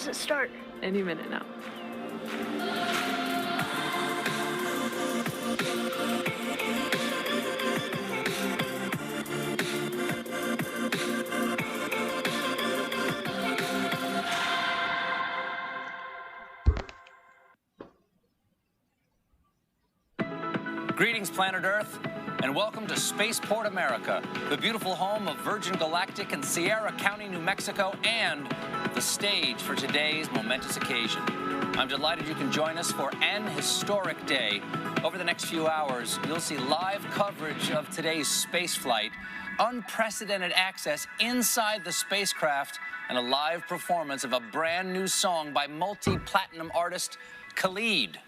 does it start? Any minute now. Greetings, planet Earth, and welcome to Spaceport, America, the beautiful home of Virgin Galactic in Sierra County, New Mexico, and the stage for today's momentous occasion. I'm delighted you can join us for an historic day. Over the next few hours, you'll see live coverage of today's spaceflight, unprecedented access inside the spacecraft, and a live performance of a brand new song by multi-platinum artist Khalid.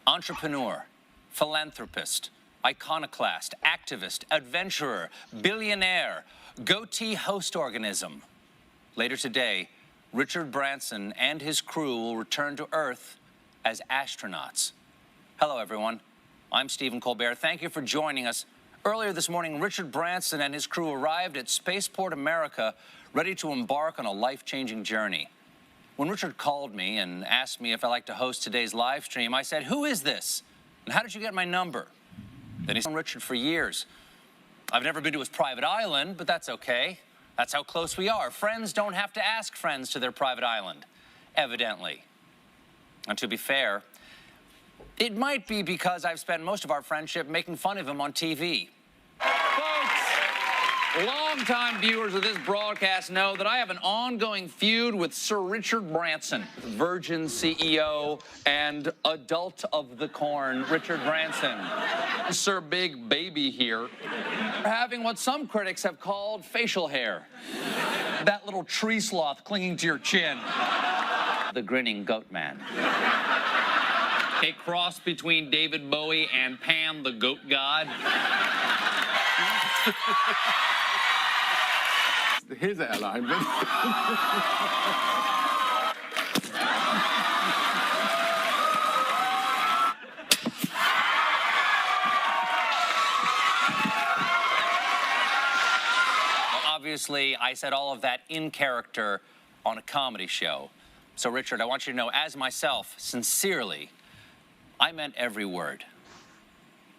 Entrepreneur, philanthropist, iconoclast, activist, adventurer, billionaire, goatee host organism. Later today, Richard Branson and his crew will return to Earth as astronauts. Hello, everyone. I'm Stephen Colbert. Thank you for joining us. Earlier this morning, Richard Branson and his crew arrived at Spaceport America, ready to embark on a life-changing journey. When Richard called me and asked me if I'd like to host today's live stream, I said, "Who is this? And how did you get my number?" Then he's known Richard for years. I've never been to his private island, but that's okay. That's how close we are. Friends don't have to ask friends to their private island, evidently. And to be fair, it might be because I've spent most of our friendship making fun of him on TV. Longtime viewers of this broadcast know that I have an ongoing feud with Sir Richard Branson, Virgin CEO and adult of the corn, Richard Branson. Sir Big Baby here, having what some critics have called facial hair. That little tree sloth clinging to your chin. The grinning goat man. A cross between David Bowie and Pan, the goat god. His airline, but... Obviously, I said all of that in character on a comedy show. So, Richard, I want you to know, as myself, sincerely, I meant every word.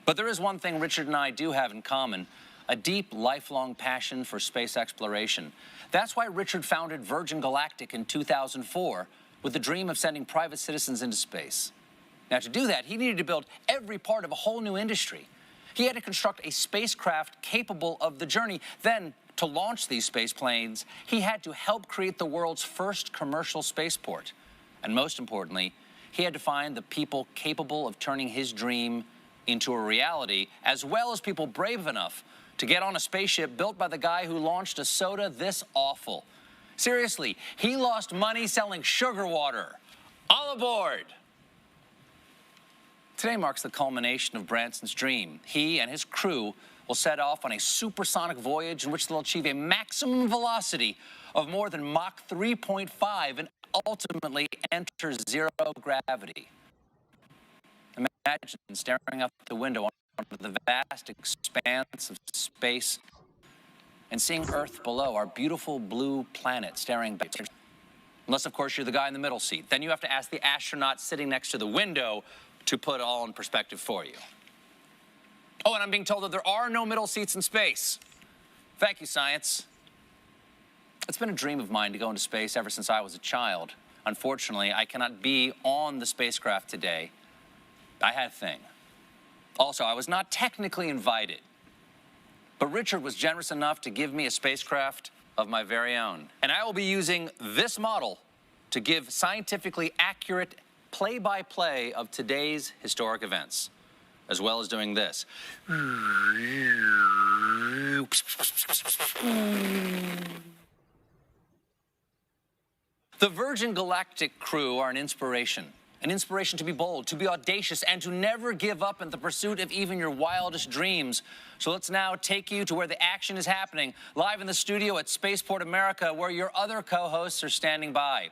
But there is one thing Richard and I do have in common: a deep, lifelong passion for space exploration. That's why Richard founded Virgin Galactic in 2004 with the dream of sending private citizens into space. Now, to do that, he needed to build every part of a whole new industry. He had to construct a spacecraft capable of the journey. Then, to launch these space planes, he had to help create the world's first commercial spaceport. And most importantly, he had to find the people capable of turning his dream into a reality, as well as people brave enough to get on a spaceship built by the guy who launched a soda this awful. Seriously, he lost money selling sugar water. All aboard! Today marks the culmination of Branson's dream. He and his crew will set off on a supersonic voyage in which they'll achieve a maximum velocity of more than Mach 3.5 and ultimately enter zero gravity. Imagine staring out the window onto the vast expanse of space and seeing Earth below, our beautiful blue planet staring back. Unless, of course, you're the guy in the middle seat. Then you have to ask the astronaut sitting next to the window to put it all in perspective for you. Oh, and I'm being told that there are no middle seats in space. Thank you, science. It's been a dream of mine to go into space ever since I was a child. Unfortunately, I cannot be on the spacecraft today. I had a thing. Also, I was not technically invited, but Richard was generous enough to give me a spacecraft of my very own. And I will be using this model to give scientifically accurate play-by-play of today's historic events, as well as doing this. The Virgin Galactic crew are an inspiration to be bold, to be audacious, and to never give up in the pursuit of even your wildest dreams. So let's now take you to where the action is happening, live in the studio at Spaceport America, where your other co-hosts are standing by.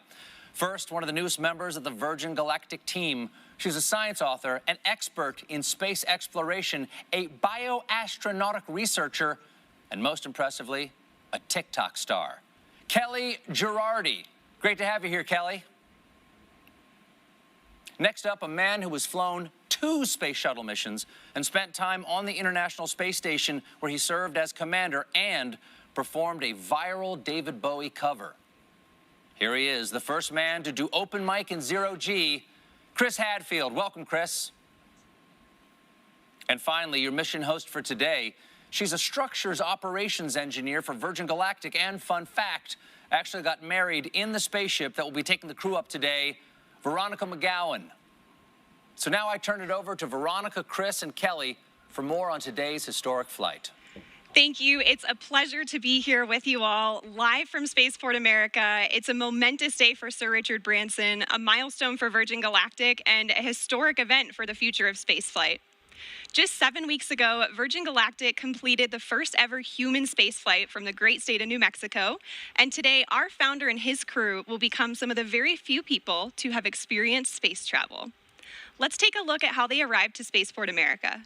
First, one of the newest members of the Virgin Galactic team. She's a science author, an expert in space exploration, a bioastronautic researcher, and most impressively, a TikTok star. Kelly Girardi, Great to have you here, Kelly. Next up, a man who has flown 2 space shuttle missions and spent time on the International Space Station, where he served as commander and performed a viral David Bowie cover. Here he is, the first man to do open mic in zero-G, Chris Hadfield. Welcome, Chris. And finally, your mission host for today. She's a structures operations engineer for Virgin Galactic, and fun fact, actually got married in the spaceship that will be taking the crew up today, Veronica McGowan. So now I turn it over to Veronica, Chris, and Kelly for more on today's historic flight. Thank you. It's a pleasure to be here with you all, live from Spaceport America. It's a momentous day for Sir Richard Branson, a milestone for Virgin Galactic, and a historic event for the future of spaceflight. Just 7 weeks ago, Virgin Galactic completed the first ever human spaceflight from the great state of New Mexico. And today, our founder and his crew will become some of the very few people to have experienced space travel. Let's take a look at how they arrived to Spaceport America.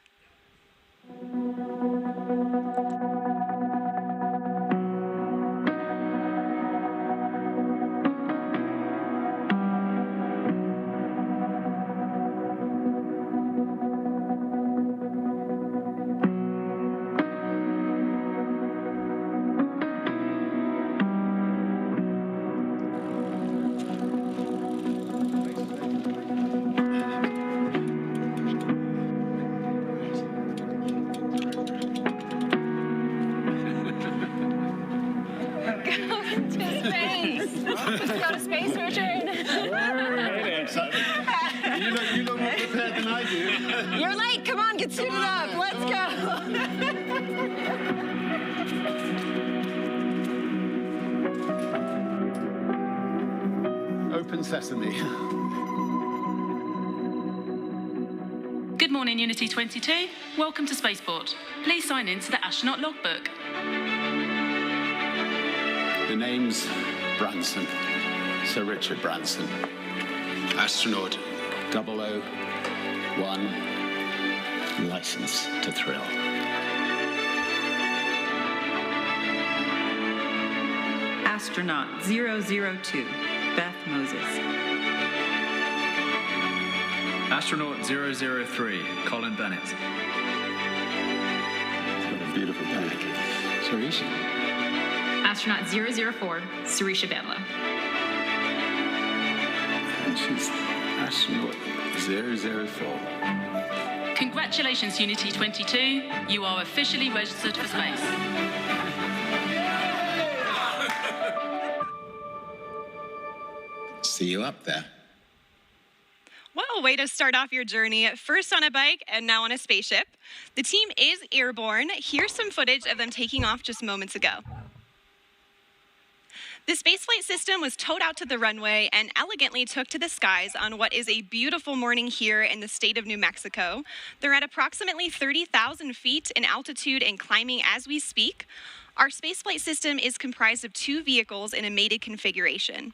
Go to space, Richard. You look more prepared than I do. You're late. Come on, get suited up. Let's go. Open sesame. Good morning, Unity 22. Welcome to Spaceport. Please sign in to the astronaut logbook. The name's Branson. Sir Richard Branson. Astronaut 001. License to thrill. Astronaut 002, Beth Moses. Astronaut 003, Colin Bennett. It's got a beautiful back. Sarisha. Astronaut 004, Sarisha Bandla. And she's astronaut 004. Congratulations, Unity 22. You are officially registered for space. See you up there. What a way to start off your journey, first on a bike and now on a spaceship. The team is airborne. Here's some footage of them taking off just moments ago. The spaceflight system was towed out to the runway and elegantly took to the skies on what is a beautiful morning here in the state of New Mexico. They're at approximately 30,000 feet in altitude and climbing as we speak. Our spaceflight system is comprised of 2 vehicles in a mated configuration.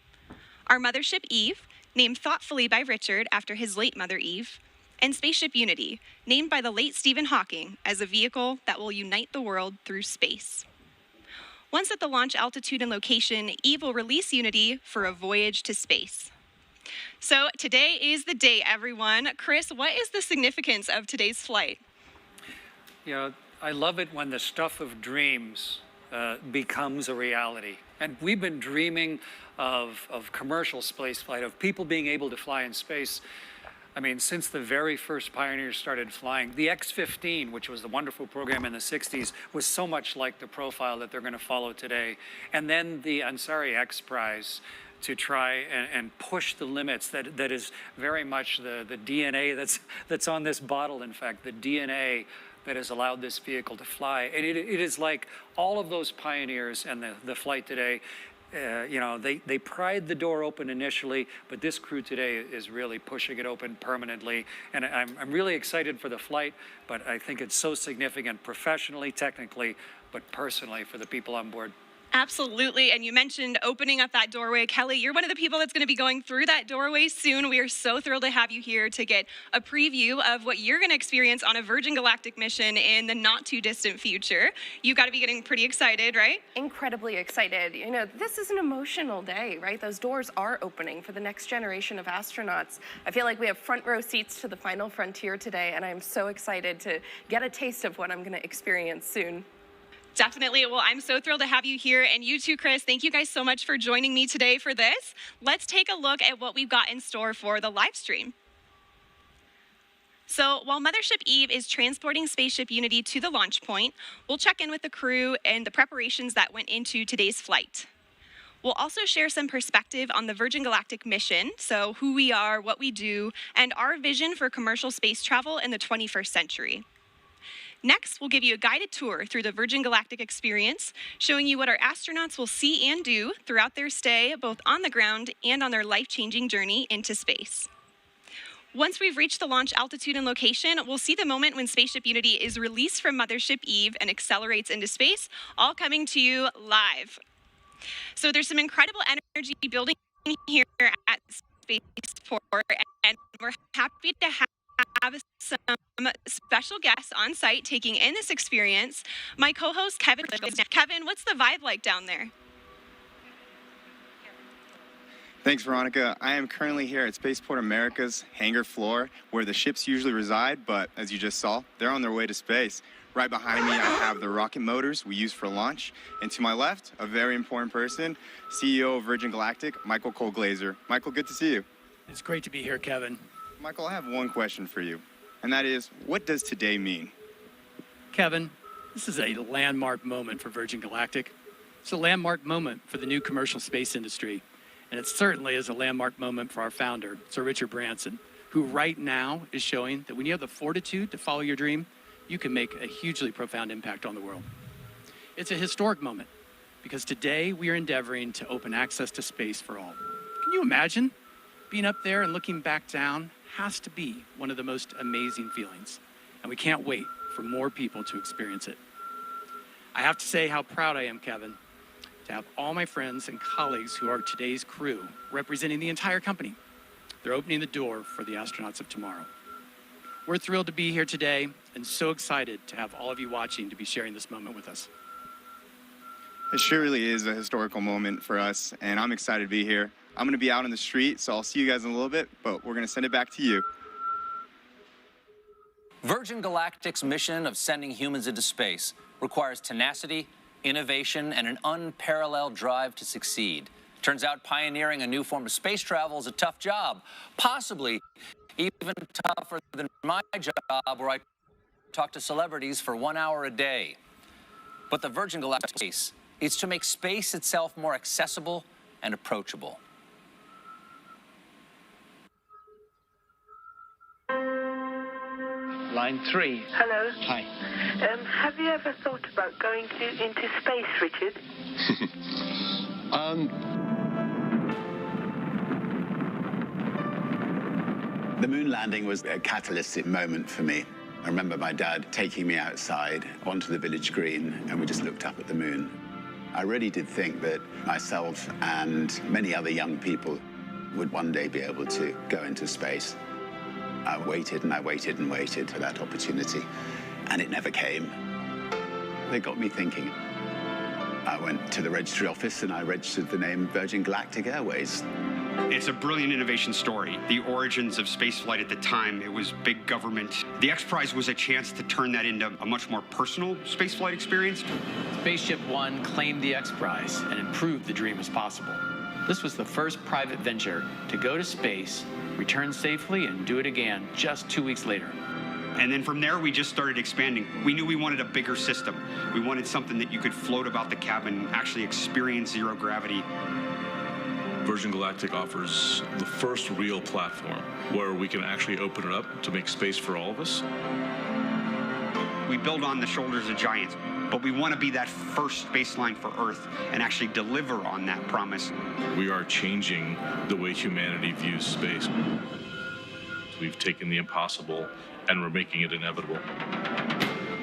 Our mothership Eve, named thoughtfully by Richard after his late mother Eve, and Spaceship Unity, named by the late Stephen Hawking as a vehicle that will unite the world through space. Once at the launch altitude and location, Eve will release Unity for a voyage to space. So today is the day, everyone. Chris, what is the significance of today's flight? You know, I love it when the stuff of dreams becomes a reality. And we've been dreaming of commercial spaceflight, of people being able to fly in space. I mean, since the very first pioneers started flying, the X-15, which was the wonderful program in the 60s, was so much like the profile that they're going to follow today. And then the Ansari X Prize to try and push the limits. That is very much the DNA that's on this bottle, in fact, the DNA that has allowed this vehicle to fly. And it is like all of those pioneers and the flight today, you know, they pried the door open initially, but this crew today is really pushing it open permanently. And I'm really excited for the flight, but I think it's so significant professionally, technically, but personally for the people on board. Absolutely. And you mentioned opening up that doorway. Kelly, you're one of the people that's going to be going through that doorway soon. We are so thrilled to have you here to get a preview of what you're going to experience on a Virgin Galactic mission in the not too distant future. You've got to be getting pretty excited, right? Incredibly excited. You know, this is an emotional day, right? Those doors are opening for the next generation of astronauts. I feel like we have front row seats to the final frontier today, and I'm so excited to get a taste of what I'm going to experience soon. Definitely. Well, I'm so thrilled to have you here. And you too, Chris. Thank you guys so much for joining me today for this. Let's take a look at what we've got in store for the live stream. So while Mothership Eve is transporting Spaceship Unity to the launch point, we'll check in with the crew and the preparations that went into today's flight. We'll also share some perspective on the Virgin Galactic mission, so who we are, what we do, and our vision for commercial space travel in the 21st century. Next, we'll give you a guided tour through the Virgin Galactic experience, showing you what our astronauts will see and do throughout their stay, both on the ground and on their life-changing journey into space. Once we've reached the launch altitude and location, we'll see the moment when Spaceship Unity is released from Mothership Eve and accelerates into space, all coming to you live. So there's some incredible energy building here at Spaceport, and we're happy to have some special guests on site taking in this experience. My co-host, Kevin. Kevin, what's the vibe like down there? Thanks, Veronica. I am currently here at Spaceport America's hangar floor, where the ships usually reside, but as you just saw, they're on their way to space. Right behind me, I have the rocket motors we use for launch, and to my left, a very important person, CEO of Virgin Galactic, Michael Cole-Glazer. Michael, good to see you. It's great to be here, Kevin. Michael, I have one question for you, and that is, what does today mean? Kevin, this is a landmark moment for Virgin Galactic. It's a landmark moment for the new commercial space industry, and it certainly is a landmark moment for our founder, Sir Richard Branson, who right now is showing that when you have the fortitude to follow your dream, you can make a hugely profound impact on the world. It's a historic moment because today we are endeavoring to open access to space for all. Can you imagine? Being up there and looking back down has to be one of the most amazing feelings, and we can't wait for more people to experience it. I have to say how proud I am, Kevin, to have all my friends and colleagues who are today's crew representing the entire company. They're opening the door for the astronauts of tomorrow. We're thrilled to be here today and so excited to have all of you watching to be sharing this moment with us. It surely is a historical moment for us, and I'm excited to be here. I'm going to be out on the street, so I'll see you guys in a little bit, but we're going to send it back to you. Virgin Galactic's mission of sending humans into space requires tenacity, innovation, and an unparalleled drive to succeed. Turns out pioneering a new form of space travel is a tough job, possibly even tougher than my job, where I talk to celebrities for 1 hour a day. But the Virgin Galactic space is to make space itself more accessible and approachable. Line 3. Hello. Hi. Have you ever thought about going into space, Richard? The moon landing was a catalytic moment for me. I remember my dad taking me outside onto the village green, and we just looked up at the moon. I really did think that myself and many other young people would one day be able to go into space. I waited and I waited and waited for that opportunity, and it never came. They got me thinking. I went to the registry office and I registered the name Virgin Galactic Airways. It's a brilliant innovation story. The origins of spaceflight at the time, it was big government. The X Prize was a chance to turn that into a much more personal spaceflight experience. Spaceship One claimed the X Prize and improved the dream as possible. This was the first private venture to go to space, return safely, and do it again just 2 weeks later. And then from there, we just started expanding. We knew we wanted a bigger system. We wanted something that you could float about the cabin, actually experience zero gravity. Virgin Galactic offers the first real platform where we can actually open it up to make space for all of us. We build on the shoulders of giants, but we want to be that first baseline for Earth and actually deliver on that promise. We are changing the way humanity views space. We've taken the impossible and we're making it inevitable.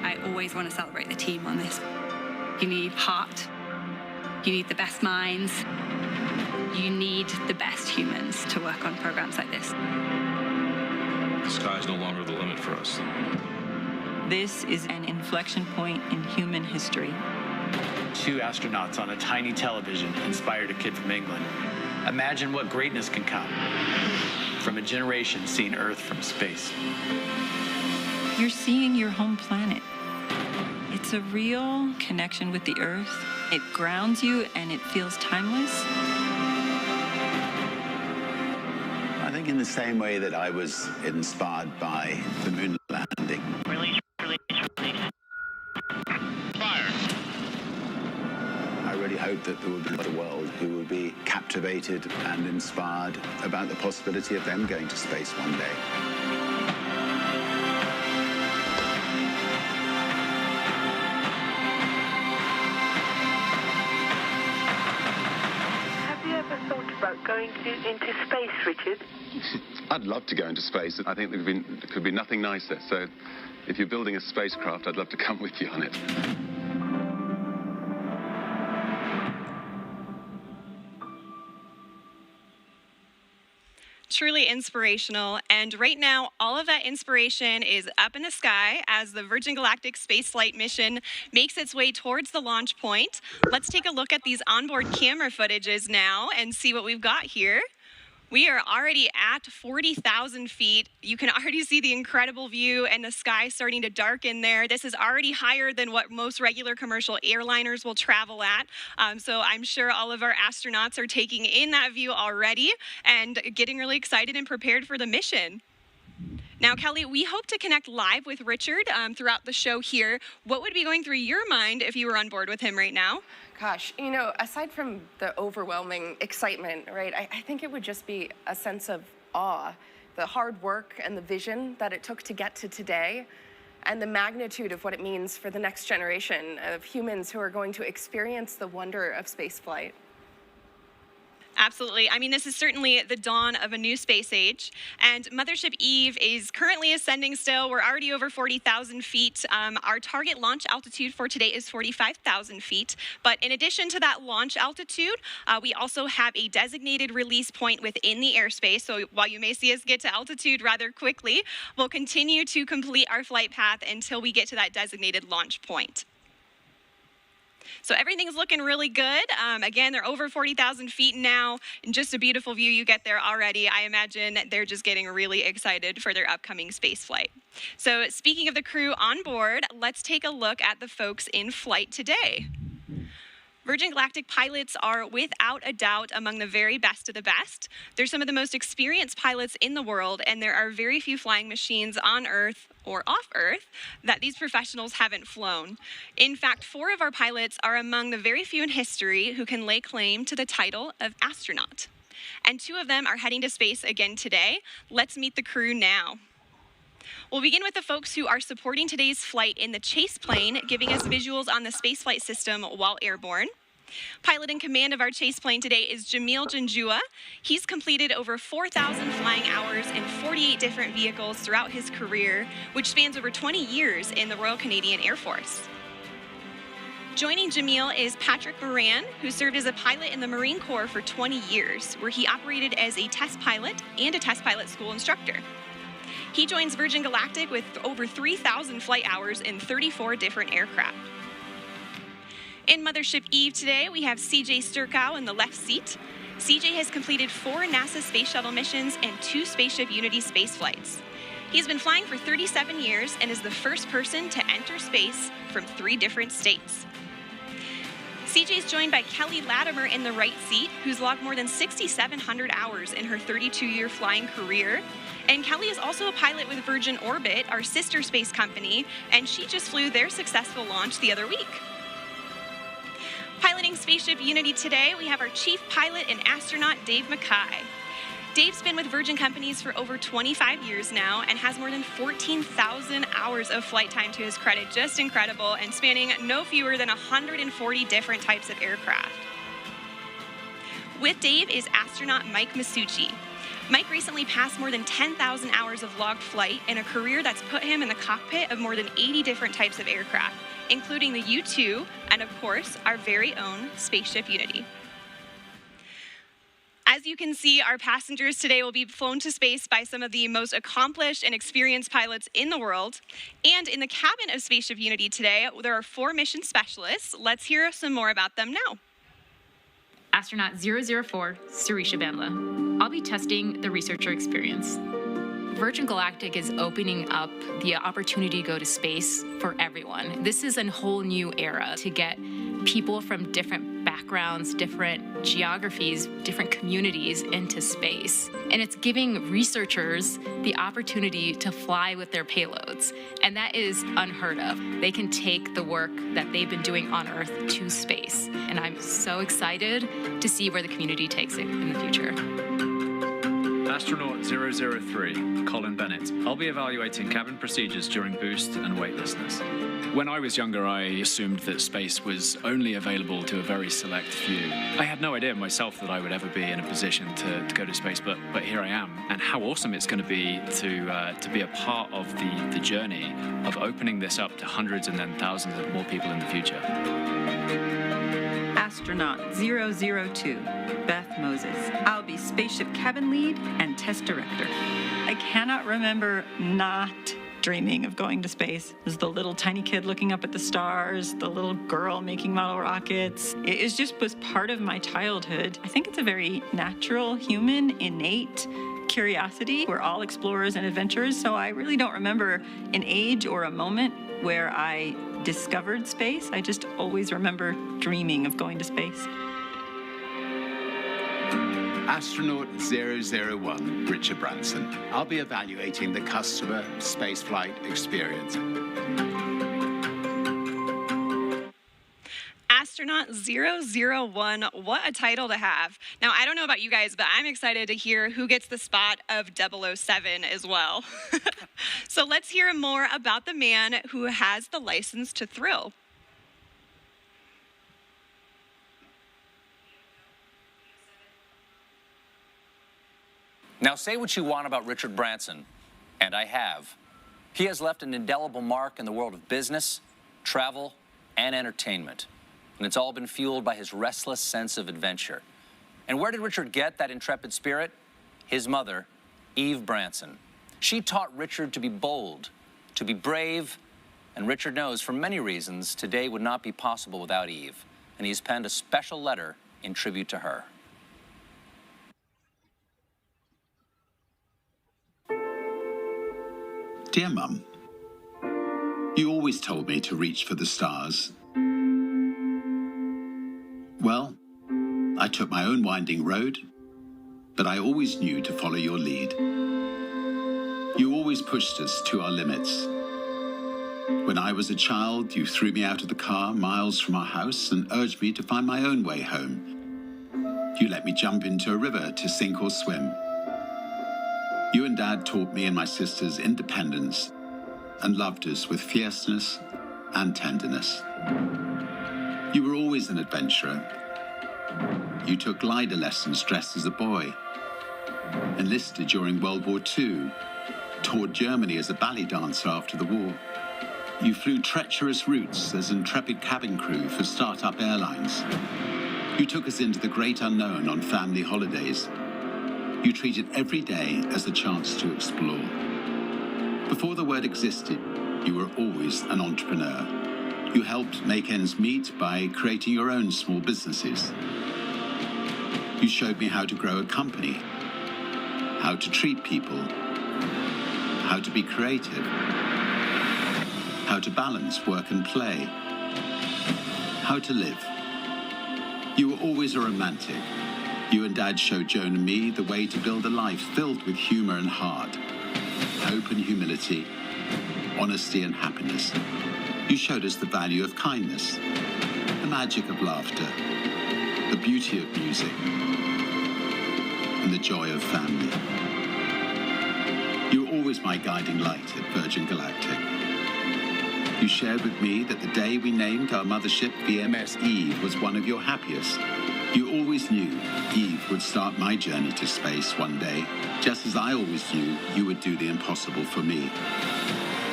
I always want to celebrate the team on this. You need heart, You need the best minds. You need the best humans to work on programs like this. The sky's no longer the limit for us. This is an inflection point in human history. 2 astronauts on a tiny television inspired a kid from England. Imagine what greatness can come from a generation seeing Earth from space. You're seeing your home planet. It's a real connection with the Earth. It grounds you and it feels timeless. I think in the same way that I was inspired by the moon landing. Release. Fire. I really hope that there will be a world who will be captivated and inspired about the possibility of them going to space one day. Have you ever thought about going into space, Richard? I'd love to go into space. I think there could be nothing nicer. So if you're building a spacecraft, I'd love to come with you on it. Truly inspirational. And right now, all of that inspiration is up in the sky as the Virgin Galactic spaceflight mission makes its way towards the launch point. Let's take a look at these onboard camera footages now and see what we've got here. We are already at 40,000 feet. You can already see the incredible view and the sky starting to darken there. This is already higher than what most regular commercial airliners will travel at. So I'm sure all of our astronauts are taking in that view already and getting really excited and prepared for the mission. Now, Kelly, we hope to connect live with Richard throughout the show here. What would be going through your mind if you were on board with him right now? Gosh, you know, aside from the overwhelming excitement, right, I think it would just be a sense of awe, the hard work and the vision that it took to get to today, and the magnitude of what it means for the next generation of humans who are going to experience the wonder of spaceflight. Absolutely. I mean, this is certainly the dawn of a new space age, and Mothership Eve is currently ascending still. We're already over 40,000 feet. Our target launch altitude for today is 45,000 feet. But in addition to that launch altitude, we also have a designated release point within the airspace. So while you may see us get to altitude rather quickly, we'll continue to complete our flight path until we get to that designated launch point. So everything's looking really good. Again, they're over 40,000 feet now, and just a beautiful view you get there already. I imagine they're just getting really excited for their upcoming space flight. So speaking of the crew on board, let's take a look at the folks in flight today. Virgin Galactic pilots are without a doubt among the very best of the best. They're some of the most experienced pilots in the world, and there are very few flying machines on Earth or off Earth that these professionals haven't flown. In fact, 4 of our pilots are among the very few in history who can lay claim to the title of astronaut. And 2 of them are heading to space again today. Let's meet the crew now. We'll begin with the folks who are supporting today's flight in the chase plane, giving us visuals on the spaceflight system while airborne. Pilot in command of our chase plane today is Jamil Janjua. He's completed over 4,000 flying hours in 48 different vehicles throughout his career, which spans over 20 years in the Royal Canadian Air Force. Joining Jamil is Patrick Moran, who served as a pilot in the Marine Corps for 20 years, where he operated as a test pilot and a test pilot school instructor. He joins Virgin Galactic with over 3,000 flight hours in 34 different aircraft. In Mothership Eve today, we have CJ Sturkow in the left seat. CJ has completed 4 NASA Space Shuttle missions and 2 Spaceship Unity space flights. He's been flying for 37 years and is the first person to enter space from 3 different states. CJ is joined by Kelly Latimer in the right seat, who's logged more than 6,700 hours in her 32-year flying career. And Kelly is also a pilot with Virgin Orbit, our sister space company, and she just flew their successful launch the other week. Piloting Spaceship Unity today, we have our chief pilot and astronaut, Dave Mackay. Dave's been with Virgin Companies for over 25 years now and has more than 14,000 hours of flight time to his credit. Just incredible, and spanning no fewer than 140 different types of aircraft. With Dave is astronaut Mike Masucci. Mike recently passed more than 10,000 hours of logged flight in a career that's put him in the cockpit of more than 80 different types of aircraft, including the U-2 and, of course, our very own Spaceship Unity. As you can see, our passengers today will be flown to space by some of the most accomplished and experienced pilots in the world. And in the cabin of Spaceship Unity today, there are 4 mission specialists. Let's hear some more about them now. Astronaut 004, Sirisha Bandla. I'll be testing the researcher experience. Virgin Galactic is opening up the opportunity to go to space for everyone. This is a whole new era to get people from different backgrounds, different geographies, different communities into space. And it's giving researchers the opportunity to fly with their payloads. And that is unheard of. They can take the work that they've been doing on Earth to space. And I'm so excited to see where the community takes it in the future. Astronaut 003, Colin Bennett. I'll be evaluating cabin procedures during boost and weightlessness. When I was younger, I assumed that space was only available to a very select few. I had no idea myself that I would ever be in a position to go to space, but here I am. And how awesome it's going to be a part of the journey of opening this up to hundreds and then thousands of more people in the future. Astronaut 002, Beth Moses. I'll be spaceship cabin lead and test director. I cannot remember not dreaming of going to space. There's the little tiny kid looking up at the stars, the little girl making model rockets. It just was part of my childhood. I think it's a very natural, human, innate curiosity. We're all explorers and adventurers, so I really don't remember an age or a moment where I discovered space. I just always remember dreaming of going to space. Astronaut 001, Richard Branson. I'll be evaluating the customer spaceflight experience. Astronaut 001, what a title to have. Now, I don't know about you guys, but I'm excited to hear who gets the spot of 007 as well. So let's hear more about the man who has the license to thrill. Now, say what you want about Richard Branson, and I have. He has left an indelible mark in the world of business, travel, and entertainment. And it's all been fueled by his restless sense of adventure. And where did Richard get that intrepid spirit? His mother, Eve Branson. She taught Richard to be bold, to be brave, and Richard knows for many reasons today would not be possible without Eve. And he's penned a special letter in tribute to her. Dear Mum, you always told me to reach for the stars. Well, I took my own winding road, but I always knew to follow your lead. You always pushed us to our limits. When I was a child, you threw me out of the car miles from our house and urged me to find my own way home. You let me jump into a river to sink or swim. You and Dad taught me and my sisters independence and loved us with fierceness and tenderness. You were always an adventurer. You took glider lessons dressed as a boy, enlisted during World War II, toured Germany as a ballet dancer after the war. You flew treacherous routes as intrepid cabin crew for start-up airlines. You took us into the great unknown on family holidays. You treated every day as a chance to explore. Before the word existed, you were always an entrepreneur. You helped make ends meet by creating your own small businesses. You showed me how to grow a company, how to treat people, how to be creative, how to balance work and play, how to live. You were always a romantic. You and Dad showed Joan and me the way to build a life filled with humor and heart, hope and humility, honesty and happiness. You showed us the value of kindness, the magic of laughter, the beauty of music, and the joy of family. You were always my guiding light at Virgin Galactic. You shared with me that the day we named our mothership VMS Eve was one of your happiest. You always knew Eve would start my journey to space one day, just as I always knew you would do the impossible for me.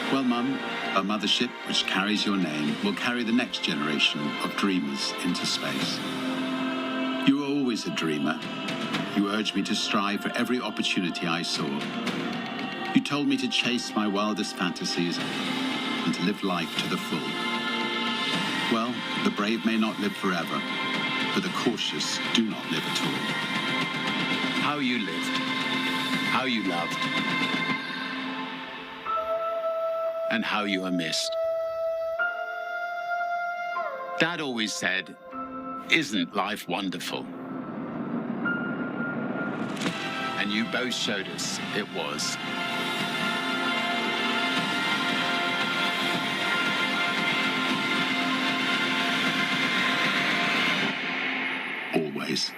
Well, Mum, a mothership which carries your name will carry the next generation of dreamers into space. You were always a dreamer. You urged me to strive for every opportunity I saw. You told me to chase my wildest fantasies and to live life to the full. Well, the brave may not live forever, but the cautious do not live at all. How you lived, how you loved, and how you are missed. Dad always said, "Isn't life wonderful?" And you both showed us it was. Always.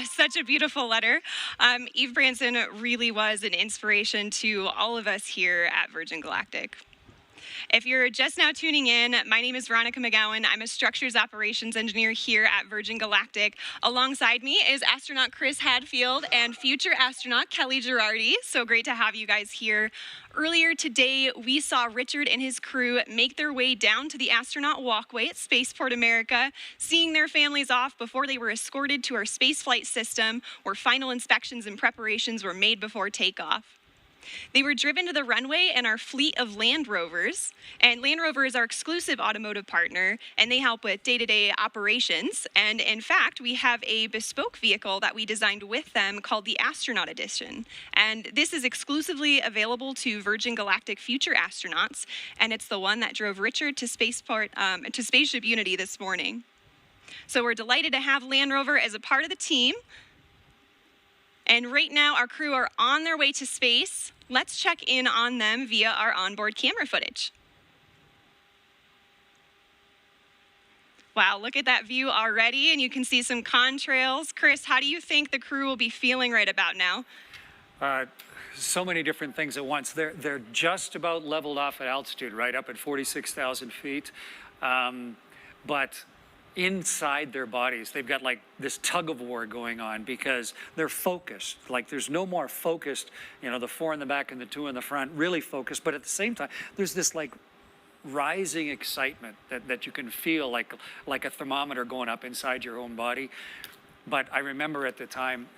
Such a beautiful letter. Eve Branson really was an inspiration to all of us here at Virgin Galactic. If you're just now tuning in, my name is Veronica McGowan. I'm a structures operations engineer here at Virgin Galactic. Alongside me is astronaut Chris Hadfield and future astronaut Kelly Girardi. So great to have you guys here. Earlier today, we saw Richard and his crew make their way down to the astronaut walkway at Spaceport America, seeing their families off before they were escorted to our spaceflight system, where final inspections and preparations were made before takeoff. They were driven to the runway in our fleet of Land Rovers, and Land Rover is our exclusive automotive partner, and they help with day-to-day operations. And in fact, we have a bespoke vehicle that we designed with them called the Astronaut Edition. And this is exclusively available to Virgin Galactic future astronauts, and it's the one that drove Richard to Spaceport, to Spaceship Unity this morning. So we're delighted to have Land Rover as a part of the team. And right now, our crew are on their way to space. Let's check in on them via our onboard camera footage. Wow, look at that view already, and you can see some contrails. Chris, how do you think the crew will be feeling right about now? So many different things at once. They're just about leveled off at altitude, right up at 46,000 feet. But inside their bodies, they've got like this tug of war going on because they're focused. Like there's no more focused, you know, the 4 in the back and the 2 in the front, really focused. But at the same time, there's this like rising excitement that you can feel like a thermometer going up inside your own body. But I remember at the time,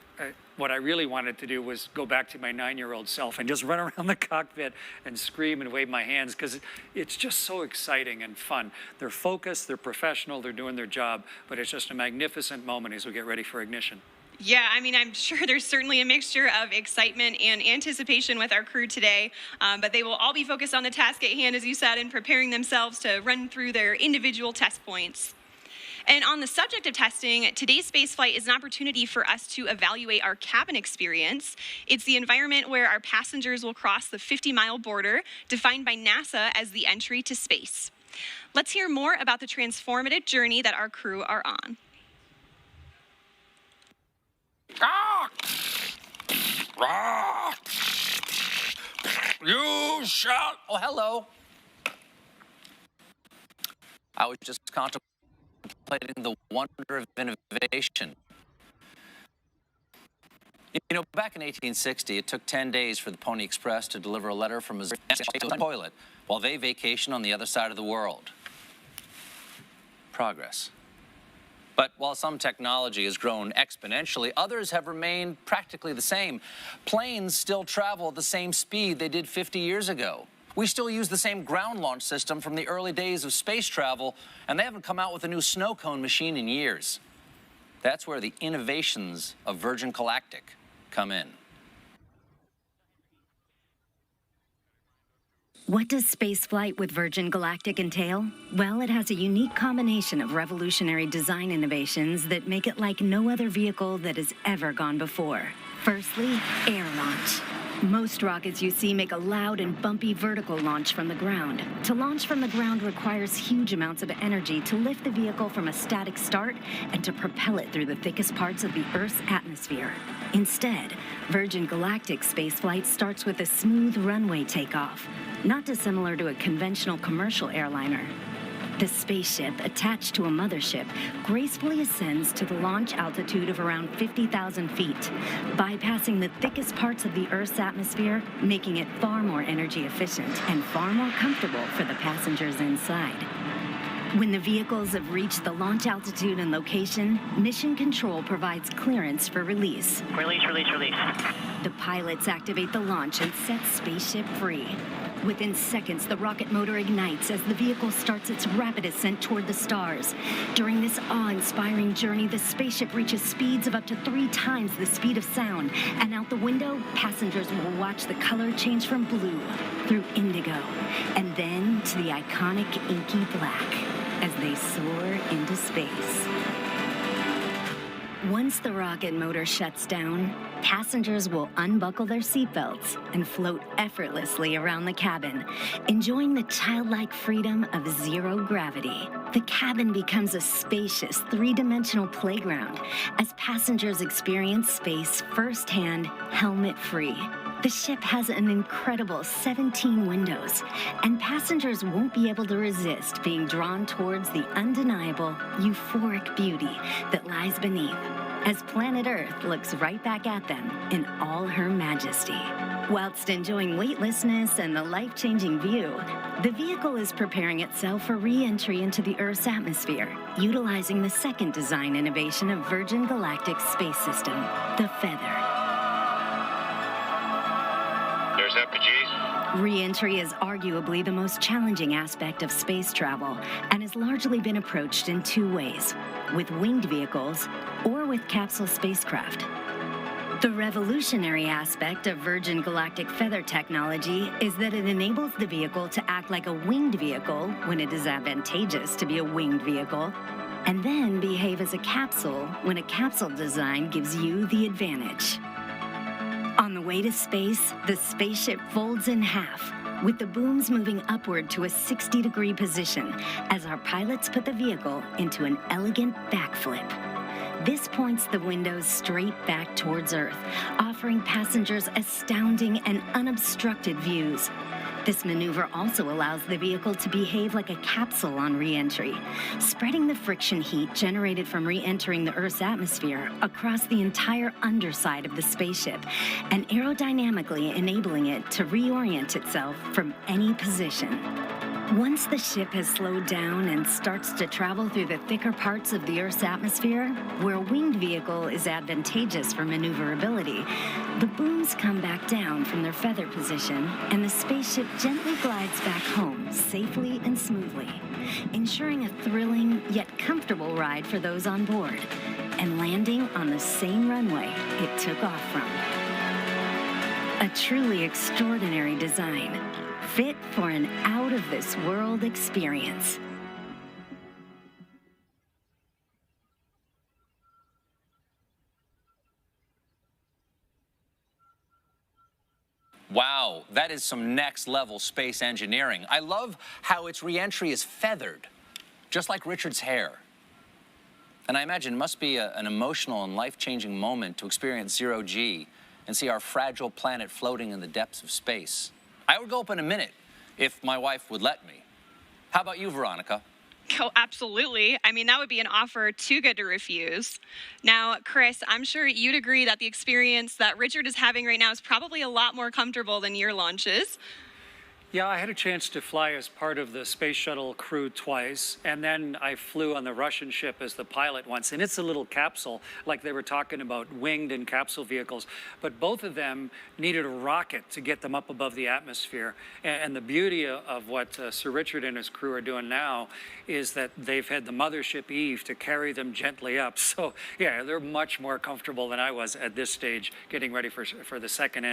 what I really wanted to do was go back to my 9-year-old self and just run around the cockpit and scream and wave my hands because it's just so exciting and fun. They're focused, they're professional, they're doing their job, but it's just a magnificent moment as we get ready for ignition. Yeah, I mean, I'm sure there's certainly a mixture of excitement and anticipation with our crew today, but they will all be focused on the task at hand, as you said, and preparing themselves to run through their individual test points. And on the subject of testing, today's spaceflight is an opportunity for us to evaluate our cabin experience. It's the environment where our passengers will cross the 50-mile border, defined by NASA as the entry to space. Let's hear more about the transformative journey that our crew are on. You shall. Oh, hello. I was just contemplating the wonder of innovation. You know, back in 1860, it took 10 days for the Pony Express to deliver a letter from Missouri to the toilet while they vacationed on the other side of the world. Progress. But while some technology has grown exponentially, others have remained practically the same. Planes still travel at the same speed they did 50 years ago. We still use the same ground launch system from the early days of space travel, and they haven't come out with a new snow cone machine in years. That's where the innovations of Virgin Galactic come in. What does spaceflight with Virgin Galactic entail? Well, it has a unique combination of revolutionary design innovations that make it like no other vehicle that has ever gone before. Firstly, air launch. Most rockets you see make a loud and bumpy vertical launch from the ground. To launch from the ground requires huge amounts of energy to lift the vehicle from a static start and to propel it through the thickest parts of the Earth's atmosphere. Instead, Virgin Galactic spaceflight starts with a smooth runway takeoff, not dissimilar to a conventional commercial airliner. The spaceship, attached to a mothership, gracefully ascends to the launch altitude of around 50,000 feet, bypassing the thickest parts of the Earth's atmosphere, making it far more energy efficient and far more comfortable for the passengers inside. When the vehicles have reached the launch altitude and location, Mission Control provides clearance for release. Release. The pilots activate the launch and set spaceship free. Within seconds, the rocket motor ignites as the vehicle starts its rapid ascent toward the stars. During this awe-inspiring journey, the spaceship reaches speeds of up to 3 times the speed of sound. And out the window, passengers will watch the color change from blue through indigo, and then to the iconic inky black as they soar into space. Once the rocket motor shuts down, passengers will unbuckle their seatbelts and float effortlessly around the cabin, enjoying the childlike freedom of zero gravity. The cabin becomes a spacious, 3-dimensional playground as passengers experience space firsthand, helmet-free. The ship has an incredible 17 windows, and passengers won't be able to resist being drawn towards the undeniable, euphoric beauty that lies beneath, as planet Earth looks right back at them in all her majesty. Whilst enjoying weightlessness and the life-changing view, the vehicle is preparing itself for re-entry into the Earth's atmosphere, utilizing the second design innovation of Virgin Galactic's space system, the Feather. There's FPGs. Re-entry is arguably the most challenging aspect of space travel and has largely been approached in 2 ways, with winged vehicles or with capsule spacecraft. The revolutionary aspect of Virgin Galactic Feather technology is that it enables the vehicle to act like a winged vehicle when it is advantageous to be a winged vehicle, and then behave as a capsule when a capsule design gives you the advantage. On the way to space, the spaceship folds in half, with the booms moving upward to a 60-degree position as our pilots put the vehicle into an elegant backflip. This points the windows straight back towards Earth, offering passengers astounding and unobstructed views. This maneuver also allows the vehicle to behave like a capsule on re-entry, spreading the friction heat generated from re-entering the Earth's atmosphere across the entire underside of the spaceship and aerodynamically enabling it to reorient itself from any position. Once the ship has slowed down and starts to travel through the thicker parts of the Earth's atmosphere, where a winged vehicle is advantageous for maneuverability, the booms come back down from their feather position, and the spaceship gently glides back home safely and smoothly, ensuring a thrilling yet comfortable ride for those on board, and landing on the same runway it took off from. A truly extraordinary design, fit for an out-of-this-world experience. Wow, that is some next-level space engineering. I love how its re-entry is feathered, just like Richard's hair. And I imagine it must be an emotional and life-changing moment to experience zero-G and see our fragile planet floating in the depths of space. I would go up in a minute if my wife would let me. How about you, Veronica? Oh, absolutely. I mean, that would be an offer too good to refuse. Now, Chris, I'm sure you'd agree that the experience that Richard is having right now is probably a lot more comfortable than your launches. Yeah, I had a chance to fly as part of the space shuttle crew twice, and then I flew on the Russian ship as the pilot once, and it's a little capsule, like they were talking about winged and capsule vehicles, but both of them needed a rocket to get them up above the atmosphere. And the beauty of what Sir Richard and his crew are doing now is that they've had the mothership Eve to carry them gently up. So yeah, they're much more comfortable than I was at this stage, getting ready for the second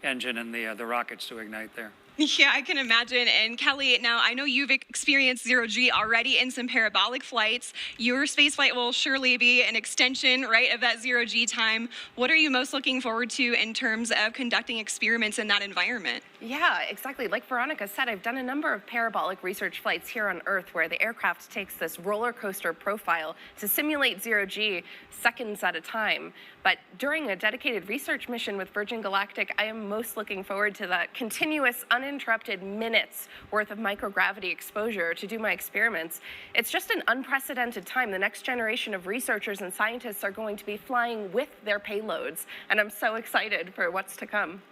engine and the rockets to ignite there. Yeah, I can imagine. And Kelly, now I know you've experienced zero-G already in some parabolic flights. Your spaceflight will surely be an extension, right, of that zero-G time. What are you most looking forward to in terms of conducting experiments in that environment? Yeah, exactly. Like Veronica said, I've done a number of parabolic research flights here on Earth where the aircraft takes this roller coaster profile to simulate zero-G seconds at a time. But during a dedicated research mission with Virgin Galactic, I am most looking forward to that continuous, uninterrupted minutes worth of microgravity exposure to do my experiments. It's just an unprecedented time. The next generation of researchers and scientists are going to be flying with their payloads, and I'm so excited for what's to come.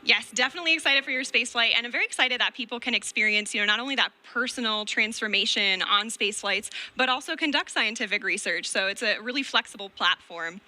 Yes, definitely excited for your spaceflight, and I'm very excited that people can experience, not only that personal transformation on spaceflights, but also conduct scientific research. So it's a really flexible platform.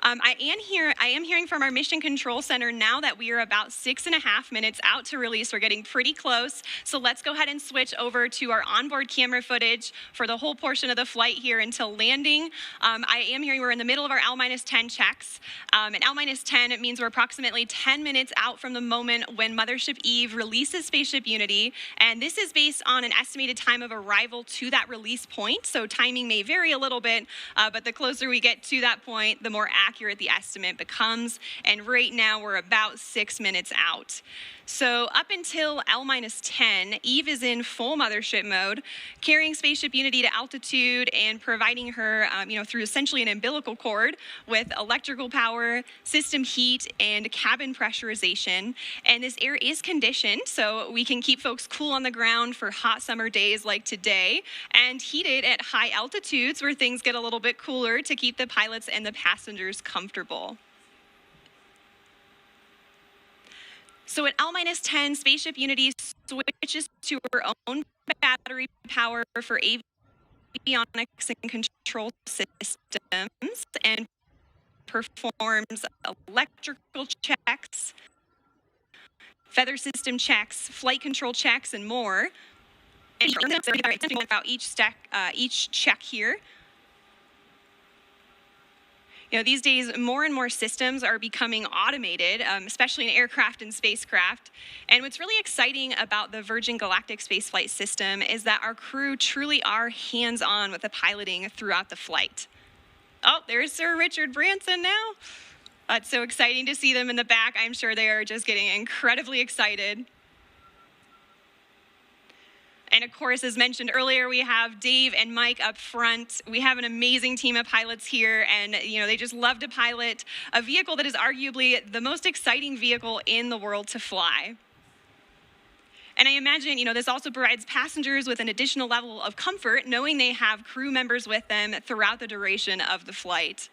I am hearing from our Mission Control Center now that we are about 6.5 minutes out to release. We're getting pretty close. So let's go ahead and switch over to our onboard camera footage for the whole portion of the flight here until landing. I am hearing we're in the middle of our L-10 checks. And L-10, it means we're approximately 10 minutes out from the moment when Mothership Eve releases Spaceship Unity, and this is based on an estimated time of arrival to that release point, so timing may vary a little bit, but the closer we get to that point, the more accurate the estimate becomes, and right now we're about 6 minutes out. So up until L-10, Eve is in full mothership mode, carrying Spaceship Unity to altitude and providing her, through essentially an umbilical cord with electrical power, system heat, and cabin pressurization. And this air is conditioned, so we can keep folks cool on the ground for hot summer days like today, and heated at high altitudes where things get a little bit cooler to keep the pilots and the passengers comfortable. So at L-10, Spaceship Unity switches to her own battery power for avionics and control systems and performs electrical checks, feather system checks, flight control checks, and more. And about each check here. These days, more and more systems are becoming automated, especially in aircraft and spacecraft. And what's really exciting about the Virgin Galactic spaceflight system is that our crew truly are hands-on with the piloting throughout the flight. Oh, there's Sir Richard Branson now. It's so exciting to see them in the back. I'm sure they are just getting incredibly excited. And of course, as mentioned earlier, we have Dave and Mike up front. We have an amazing team of pilots here, and they just love to pilot a vehicle that is arguably the most exciting vehicle in the world to fly. And I imagine, this also provides passengers with an additional level of comfort, knowing they have crew members with them throughout the duration of the flight.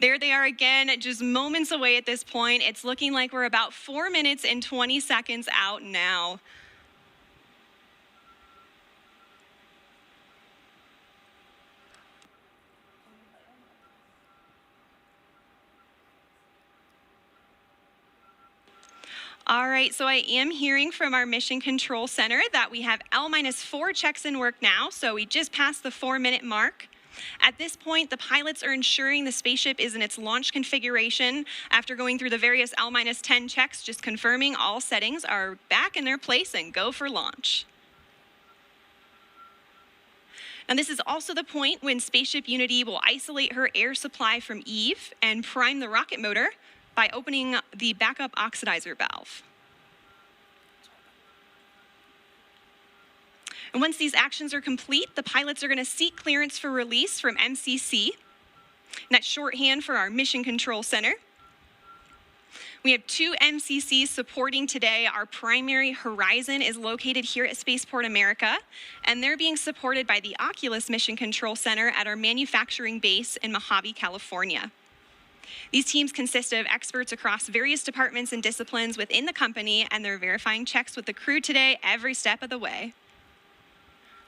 There they are again, just moments away at this point. It's looking like we're about 4 minutes and 20 seconds out now. All right, so I am hearing from our Mission Control Center that we have L-4 checks in work now, so we just passed the 4-minute mark. At this point, the pilots are ensuring the spaceship is in its launch configuration after going through the various L-10 checks, just confirming all settings are back in their place and go for launch. And this is also the point when Spaceship Unity will isolate her air supply from Eve and prime the rocket motor by opening the backup oxidizer valve. And once these actions are complete, the pilots are going to seek clearance for release from MCC. And that's shorthand for our Mission Control Center. We have 2 MCCs supporting today. Our primary Horizon is located here at Spaceport America, and they're being supported by the Oculus Mission Control Center at our manufacturing base in Mojave, California. These teams consist of experts across various departments and disciplines within the company, and they're verifying checks with the crew today every step of the way.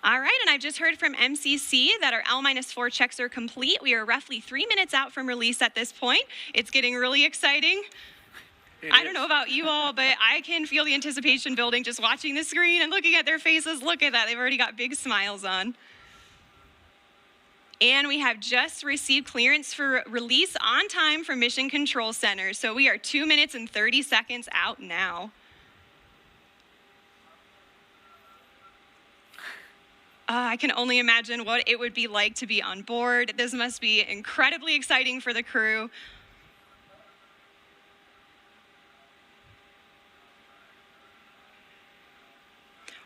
All right, and I've just heard from MCC that our L-4 checks are complete. We are roughly 3 minutes out from release at this point. It's getting really exciting. I don't know about you all, but I can feel the anticipation building just watching the screen and looking at their faces. Look at that, they've already got big smiles on. And we have just received clearance for release on time from Mission Control Center. So we are 2 minutes and 30 seconds out now. I can only imagine what it would be like to be on board. This must be incredibly exciting for the crew.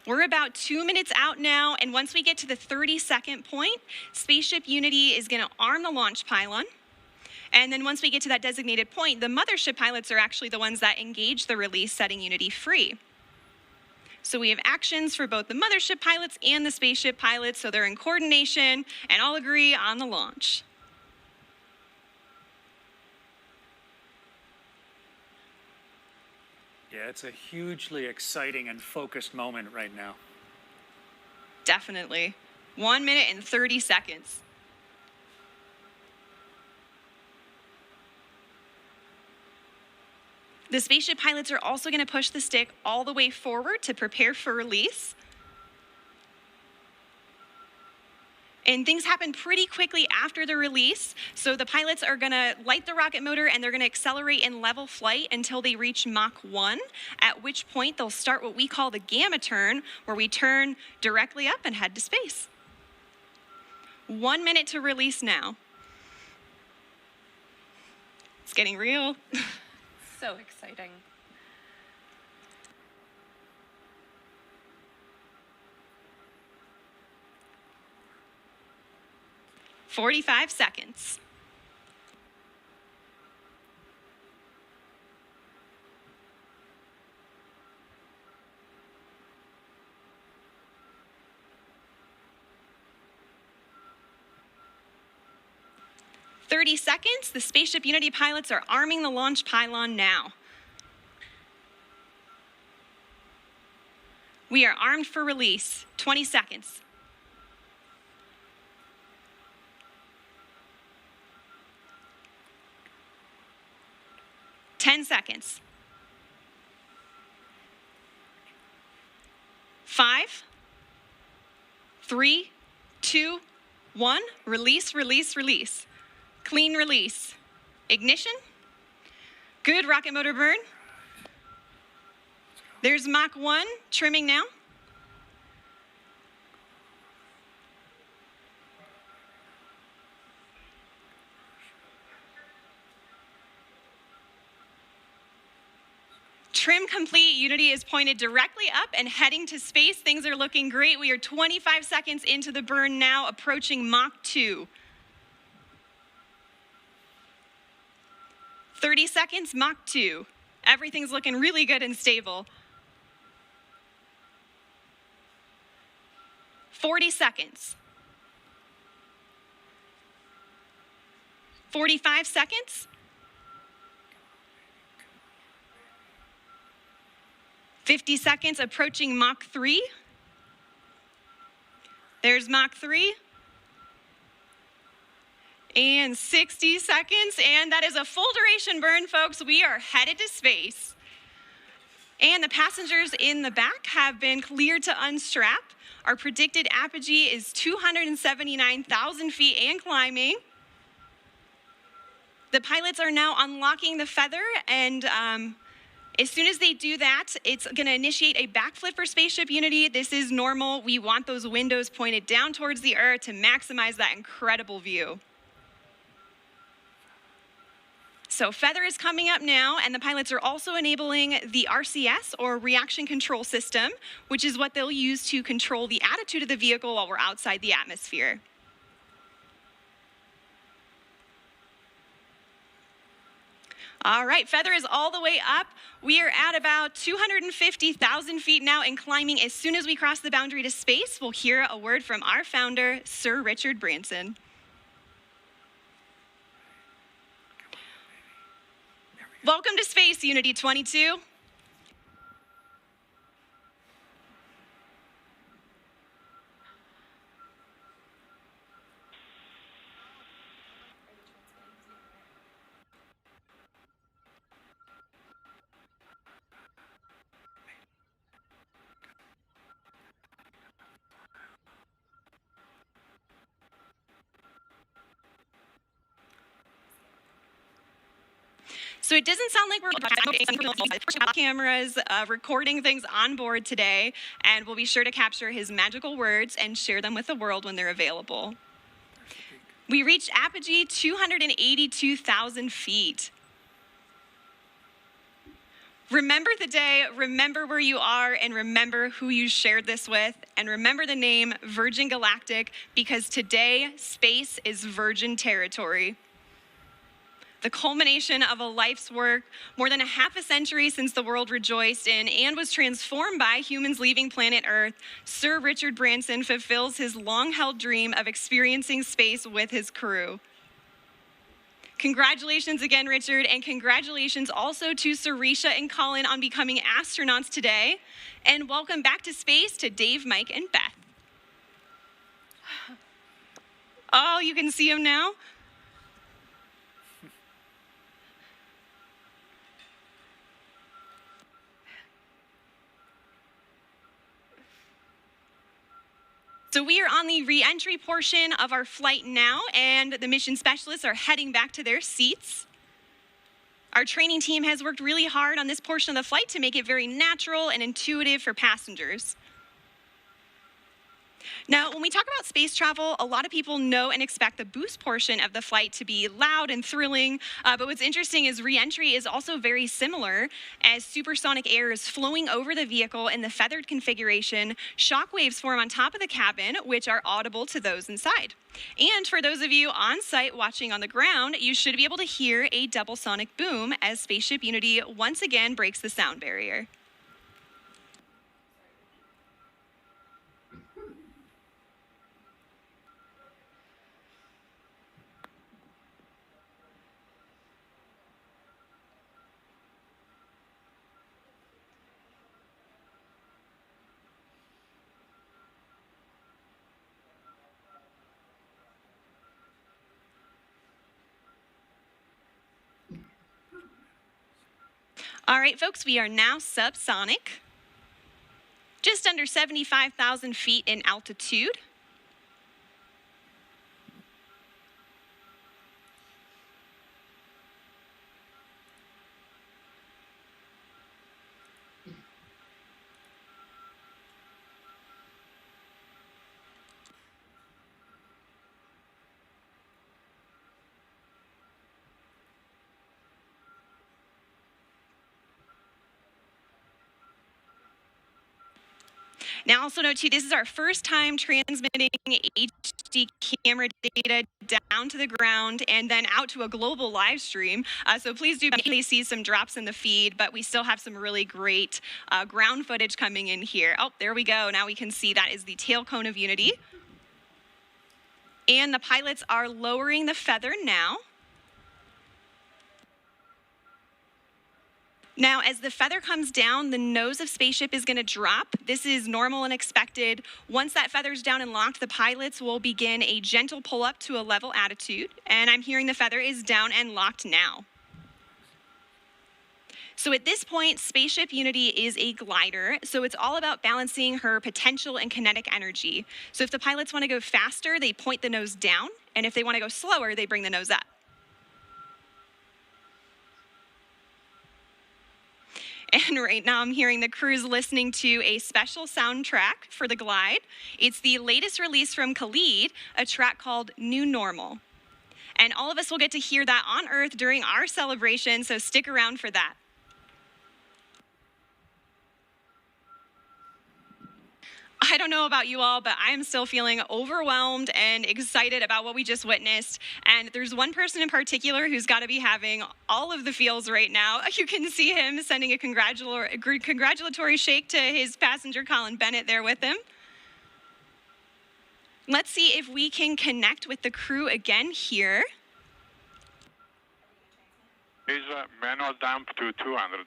We're about 2 minutes out now, and once we get to the 30-second point, Spaceship Unity is going to arm the launch pylon. And then once we get to that designated point, the mothership pilots are actually the ones that engage the release, setting Unity free. So we have actions for both the mothership pilots and the spaceship pilots, so they're in coordination and all agree on the launch. Yeah, it's a hugely exciting and focused moment right now. Definitely. 1 minute and 30 seconds. The spaceship pilots are also going to push the stick all the way forward to prepare for release. And things happen pretty quickly after the release. So the pilots are going to light the rocket motor and they're going to accelerate in level flight until they reach Mach 1, at which point they'll start what we call the gamma turn, where we turn directly up and head to space. 1 minute to release now. It's getting real. So exciting. "45 seconds. "30 seconds. The Spaceship Unity pilots are arming the launch pylon now. We are armed for release. 20 seconds. "10 seconds. 5, 3, 2, 1. Release, release, release. Clean release. Ignition. Good rocket motor burn. There's Mach 1 trimming now. Trim complete. Unity is pointed directly up and heading to space. Things are looking great. We are 25 seconds into the burn now, approaching Mach 2. 30 seconds, Mach 2. Everything's looking really good and stable. 40 seconds. 45 seconds. 50 seconds, approaching Mach 3. There's Mach 3. And 60 seconds, and that is a full duration burn, folks. We are headed to space. And the passengers in the back have been cleared to unstrap. Our predicted apogee is 279,000 feet and climbing. The pilots are now unlocking the feather, and as soon as they do that, it's going to initiate a backflip for Spaceship Unity. This is normal. We want those windows pointed down towards the Earth to maximize that incredible view. So feather is coming up now, and the pilots are also enabling the RCS, or reaction control system, which is what they'll use to control the attitude of the vehicle while we're outside the atmosphere. All right, feather is all the way up. We are at about 250,000 feet now and climbing. As soon as we cross the boundary to space, we'll hear a word from our founder, Sir Richard Branson. Welcome to Space, Unity 22. So it doesn't sound like we're cameras recording things on board today, and we'll be sure to capture his magical words and share them with the world when they're available. We reached apogee 282,000 feet. Remember the day, remember where you are, and remember who you shared this with, and remember the name Virgin Galactic, because today, space is virgin territory. The culmination of a life's work, more than a half a century since the world rejoiced in and was transformed by humans leaving planet Earth, Sir Richard Branson fulfills his long-held dream of experiencing space with his crew. Congratulations again, Richard, and congratulations also to Sarisha and Colin on becoming astronauts today. And welcome back to space to Dave, Mike, and Beth. Oh, you can see them now? So we are on the re-entry portion of our flight now, and the mission specialists are heading back to their seats. Our training team has worked really hard on this portion of the flight to make it very natural and intuitive for passengers. Now, when we talk about space travel, a lot of people know and expect the boost portion of the flight to be loud and thrilling, but what's interesting is re-entry is also very similar, as supersonic air is flowing over the vehicle in the feathered configuration. Shock waves form on top of the cabin, which are audible to those inside. And for those of you on site watching on the ground, you should be able to hear a double sonic boom as Spaceship Unity once again breaks the sound barrier. All right, folks, we are now subsonic, just under 75,000 feet in altitude. Now, also note too, this is our first time transmitting HD camera data down to the ground and then out to a global live stream. So please do see some drops in the feed, but we still have some really great ground footage coming in here. Oh, there we go. Now we can see that is the tail cone of Unity. And the pilots are lowering the feather now. Now, as the feather comes down, the nose of Spaceship is going to drop. This is normal and expected. Once that feather's down and locked, the pilots will begin a gentle pull up to a level attitude. And I'm hearing the feather is down and locked now. So at this point, Spaceship Unity is a glider, so it's all about balancing her potential and kinetic energy. So if the pilots want to go faster, they point the nose down, and if they want to go slower, they bring the nose up. And right now I'm hearing the crew's listening to a special soundtrack for the glide. It's the latest release from Khalid, a track called New Normal. And all of us will get to hear that on Earth during our celebration, so stick around for that. I don't know about you all, but I am still feeling overwhelmed and excited about what we just witnessed. And there's one person in particular who's got to be having all of the feels right now. You can see him sending a congratulatory shake to his passenger, Colin Bennett, there with him. Let's see if we can connect with the crew again here. Is manual dump to 200.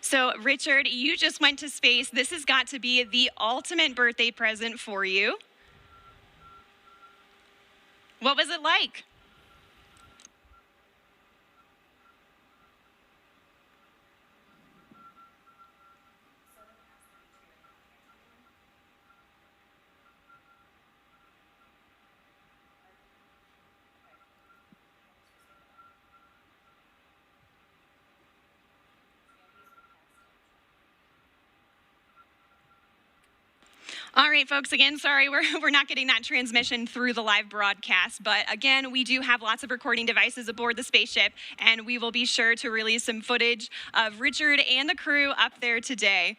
So, Richard, you just went to space. This has got to be the ultimate birthday present for you. What was it like? All right, folks, again, sorry, we're not getting that transmission through the live broadcast, but again, we do have lots of recording devices aboard the spaceship, and we will be sure to release some footage of Richard and the crew up there today.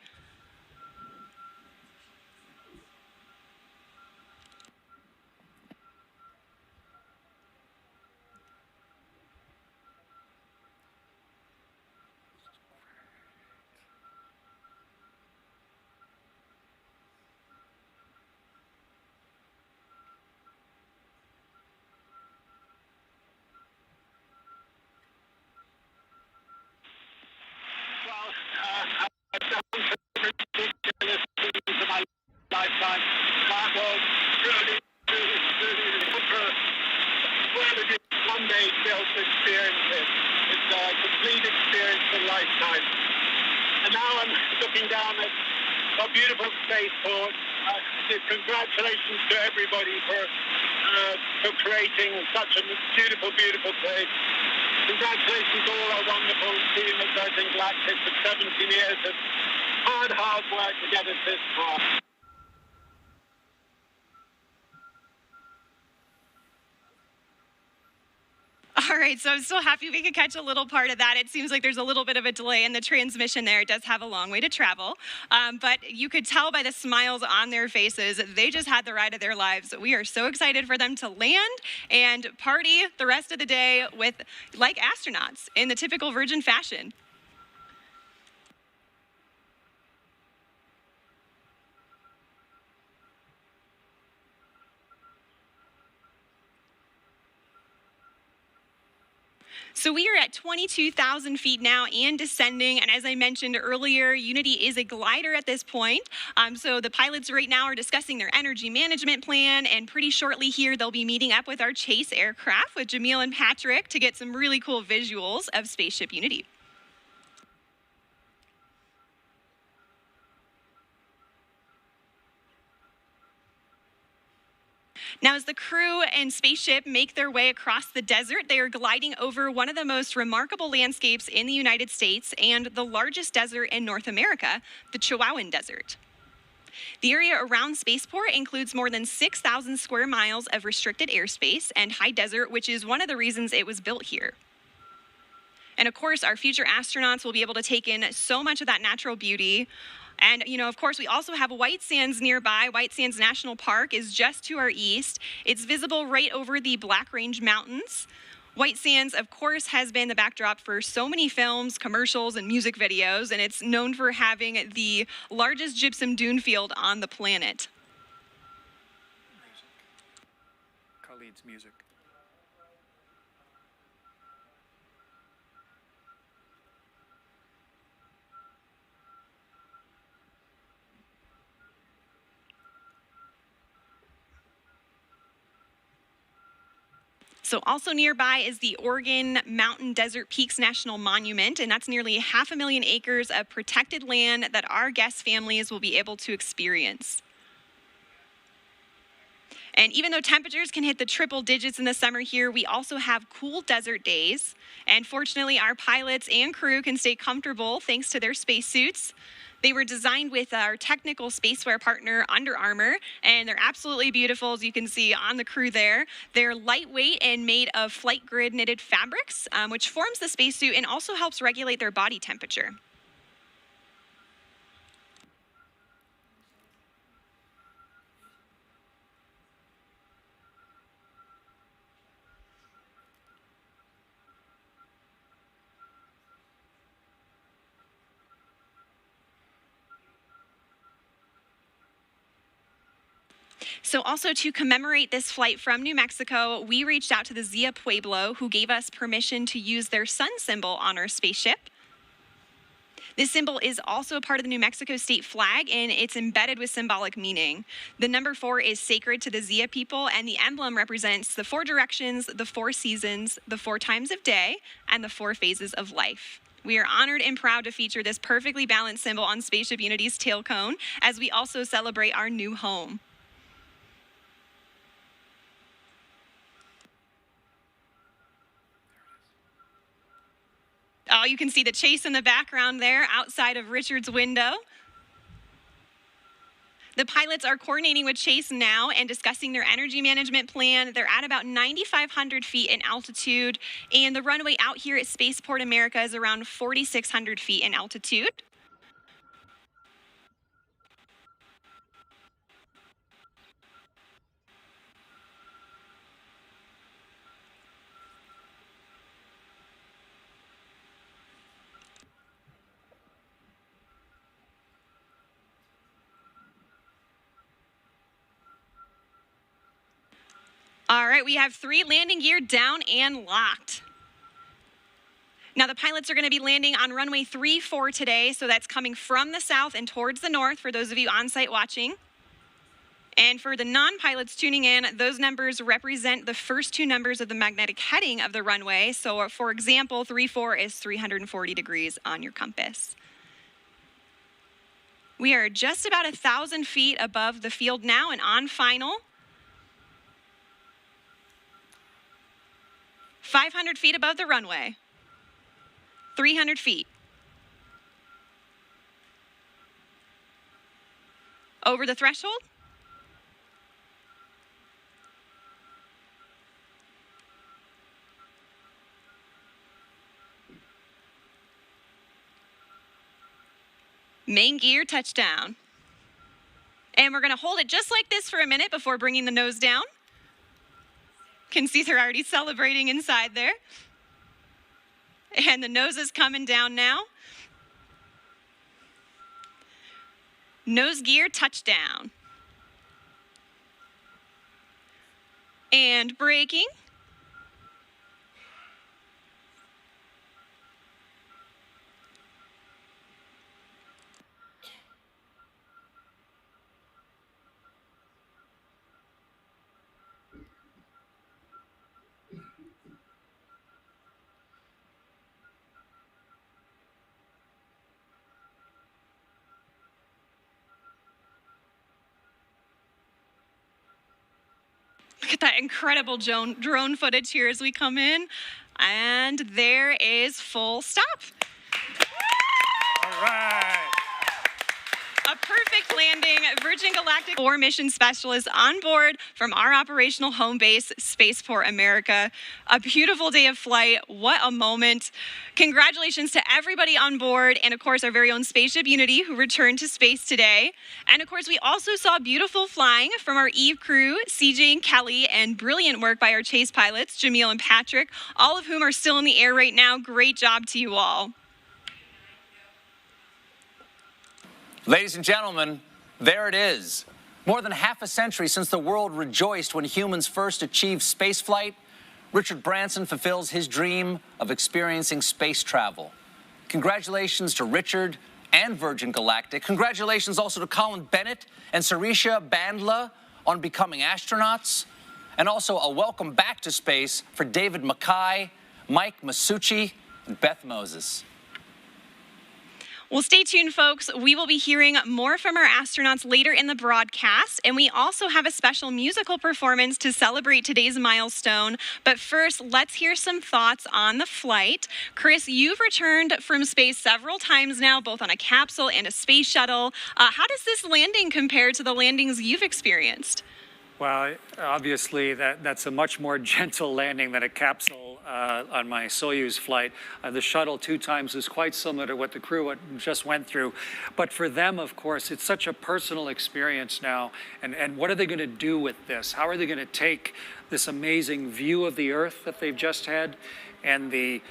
Lifetime. That was really one day built to experience it. It's a complete experience for a lifetime. And now I'm looking down at a beautiful spaceport. Congratulations to everybody for creating such a beautiful, beautiful place. Congratulations to all our wonderful team at Virgin Galactic for 17 years of hard work to get us this far. All right, so I'm so happy we could catch a little part of that. It seems like there's a little bit of a delay in the transmission there. It does have a long way to travel, but you could tell by the smiles on their faces, they just had the ride of their lives. We are so excited for them to land and party the rest of the day with, like astronauts, in the typical Virgin fashion. So we are at 22,000 feet now and descending. And as I mentioned earlier, Unity is a glider at this point. So the pilots right now are discussing their energy management plan. And pretty shortly here, they'll be meeting up with our chase aircraft with Jamil and Patrick to get some really cool visuals of Spaceship Unity. Now, as the crew and spaceship make their way across the desert, they are gliding over one of the most remarkable landscapes in the United States and the largest desert in North America, the Chihuahuan Desert. The area around Spaceport includes more than 6,000 square miles of restricted airspace and high desert, which is one of the reasons it was built here. And of course, our future astronauts will be able to take in so much of that natural beauty. And, you know, of course, we also have White Sands nearby. White Sands National Park is just to our east. It's visible right over the Black Range Mountains. White Sands, of course, has been the backdrop for so many films, commercials, and music videos, and it's known for having the largest gypsum dune field on the planet. Khalid's music. So also nearby is the Oregon Mountain Desert Peaks National Monument, and that's nearly 500,000 acres of protected land that our guest families will be able to experience. And even though temperatures can hit the triple digits in the summer here, we also have cool desert days. And fortunately, our pilots and crew can stay comfortable thanks to their spacesuits. They were designed with our technical spacewear partner, Under Armour, and they're absolutely beautiful, as you can see on the crew there. They're lightweight and made of flight grid knitted fabrics, which forms the spacesuit and also helps regulate their body temperature. So also to commemorate this flight from New Mexico, we reached out to the Zia Pueblo, who gave us permission to use their sun symbol on our spaceship. This symbol is also a part of the New Mexico state flag, and it's embedded with symbolic meaning. The number 4 is sacred to the Zia people, and the emblem represents the 4 directions, the 4 seasons, the 4 times of day, and the 4 phases of life. We are honored and proud to feature this perfectly balanced symbol on Spaceship Unity's tail cone, as we also celebrate our new home. Oh, you can see the chase in the background there outside of Richard's window. The pilots are coordinating with Chase now and discussing their energy management plan. They're at about 9,500 feet in altitude, and the runway out here at Spaceport America is around 4,600 feet in altitude. All right, we have 3 landing gear down and locked. Now the pilots are going to be landing on runway 34 today, so that's coming from the south and towards the north for those of you on site watching. And for the non-pilots tuning in, those numbers represent the first 2 numbers of the magnetic heading of the runway. So for example, 34 is 340 degrees on your compass. We are just about 1,000 feet above the field now and on final. 500 feet above the runway. 300 feet. Over the threshold. Main gear touchdown. And we're going to hold it just like this for a minute before bringing the nose down. Can see they're already celebrating inside there. And the nose is coming down now. Nose gear touchdown. And braking. Look at that incredible drone footage here as we come in. And there is full stop. All right. A perfect landing. Virgin Galactic 4 mission specialists on board from our operational home base, Spaceport America. A beautiful day of flight. What a moment. Congratulations to everybody on board, and of course our very own spaceship Unity, who returned to space today. And of course we also saw beautiful flying from our Eve crew, CJ and Kelly, and brilliant work by our Chase pilots, Jamil and Patrick, all of whom are still in the air right now. Great job to you all. Ladies and gentlemen, there it is. More than half a century since the world rejoiced when humans first achieved spaceflight, Richard Branson fulfills his dream of experiencing space travel. Congratulations to Richard and Virgin Galactic. Congratulations also to Colin Bennett and Sarisha Bandla on becoming astronauts. And also a welcome back to space for David Mackay, Mike Masucci, and Beth Moses. Well, stay tuned, folks. We will be hearing more from our astronauts later in the broadcast, and we also have a special musical performance to celebrate today's milestone. But first, let's hear some thoughts on the flight. Chris, you've returned from space several times now, both on a capsule and a space shuttle. How does this landing compare to the landings you've experienced? Well, obviously, that's a much more gentle landing than a capsule on my Soyuz flight. The shuttle 2 times is quite similar to what the crew just went through. But for them, of course, it's such a personal experience now. And what are they going to do with this? How are they going to take this amazing view of the Earth that they've just had and the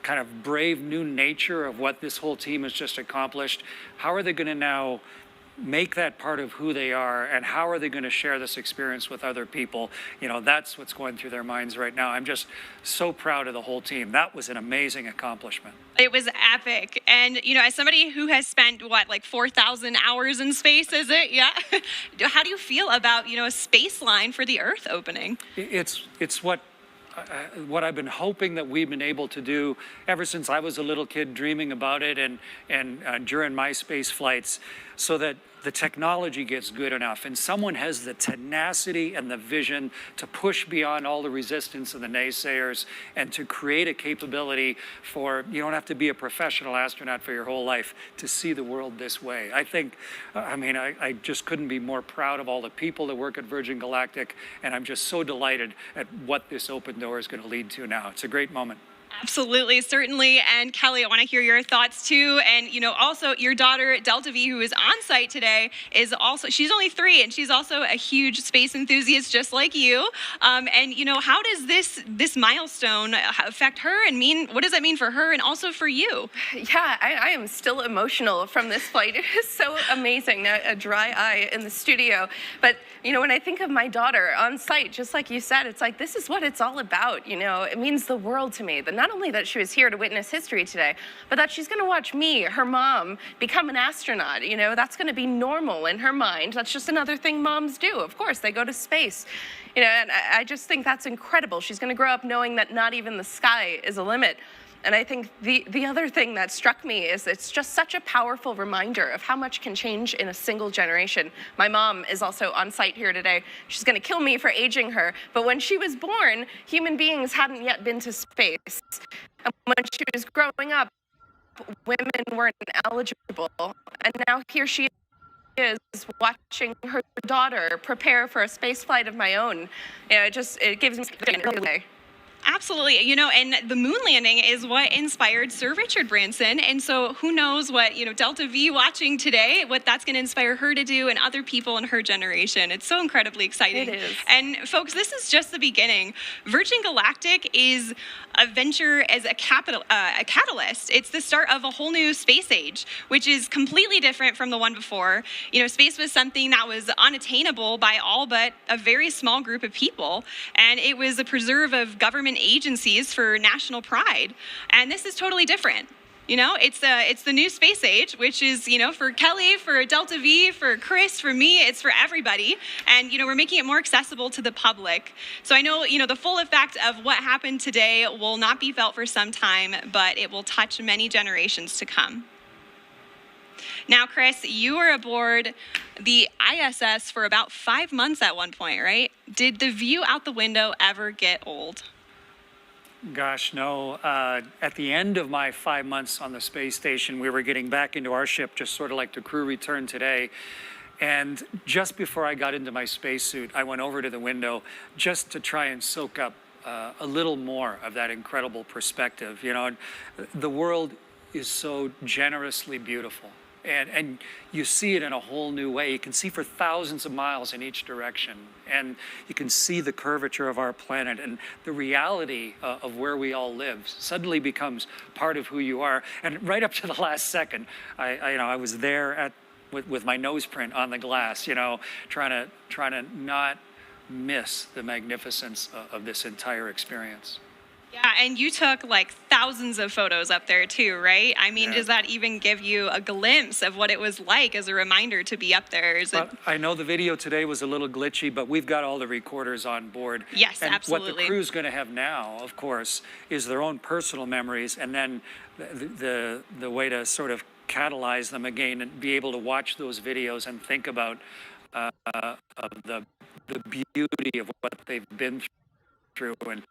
kind of brave new nature of what this whole team has just accomplished? How are they going to now make that part of who they are, and how are they going to share this experience with other people? You know, that's what's going through their minds right now. I'm just so proud of the whole team. That was an amazing accomplishment. It was epic. And, you know, as somebody who has spent, like 4,000 hours in space, is it? Yeah. How do you feel about, a space line for the Earth opening? It's what I've been hoping that we've been able to do ever since I was a little kid, dreaming about it and during my space flights, so that the technology gets good enough and someone has the tenacity and the vision to push beyond all the resistance and the naysayers and to create a capability for, you don't have to be a professional astronaut for your whole life to see the world this way. I think, I just couldn't be more proud of all the people that work at Virgin Galactic, and I'm just so delighted at what this open door is going to lead to now. It's a great moment. Absolutely, certainly. And Kelly, I want to hear your thoughts too. And, also your daughter, Delta V, who is on site today, she's only 3 and she's also a huge space enthusiast just like you. And, how does this milestone affect her and what does that mean for her and also for you? Yeah, I am still emotional from this flight. It is so amazing, a dry eye in the studio. But, when I think of my daughter on site, just like you said, it's like, this is what it's all about. It means the world to me. Not only that she was here to witness history today, but that she's going to watch me, her mom, become an astronaut. That's going to be normal in her mind. That's just another thing moms do. Of course, they go to space. And I just think that's incredible. She's going to grow up knowing that not even the sky is a limit. And I think the other thing that struck me is it's just such a powerful reminder of how much can change in a single generation. My mom is also on site here today. She's going to kill me for aging her. But when she was born, human beings hadn't yet been to space. And when she was growing up, women weren't eligible. And now here she is watching her daughter prepare for a space flight of my own. It gives me something. Absolutely. And the moon landing is what inspired Sir Richard Branson. And so who knows what, Delta V watching today, what that's going to inspire her to do and other people in her generation. It's so incredibly exciting. It is. And folks, this is just the beginning. Virgin Galactic is a venture as a catalyst. It's the start of a whole new space age, which is completely different from the one before. Space was something that was unattainable by all but a very small group of people. And it was a preserve of government agencies for national pride. And this is totally different. It's the new space age, which is, for Kelly, for Delta V, for Chris, for me, it's for everybody. And, we're making it more accessible to the public. So I know, the full effect of what happened today will not be felt for some time, but it will touch many generations to come. Now, Chris, you were aboard the ISS for about 5 months at one point, right? Did the view out the window ever get old? Gosh, no. At the end of my 5 months on the space station, we were getting back into our ship, just sort of like the crew returned today. And just before I got into my spacesuit, I went over to the window just to try and soak up a little more of that incredible perspective. The world is so generously beautiful. And you see it in a whole new way. You can see for thousands of miles in each direction. And you can see the curvature of our planet. And the reality of where we all live suddenly becomes part of who you are. And right up to the last second, I was there with my nose print on the glass, trying to not miss the magnificence of this entire experience. Yeah, and you took like thousands of photos up there too, right? I mean, Does that even give you a glimpse of what it was like as a reminder to be up there? I know the video today was a little glitchy, but we've got all the recorders on board. Yes, and absolutely. What the crew's going to have now, of course, is their own personal memories, and then the way to sort of catalyze them again and be able to watch those videos and think about the beauty of what they've been through and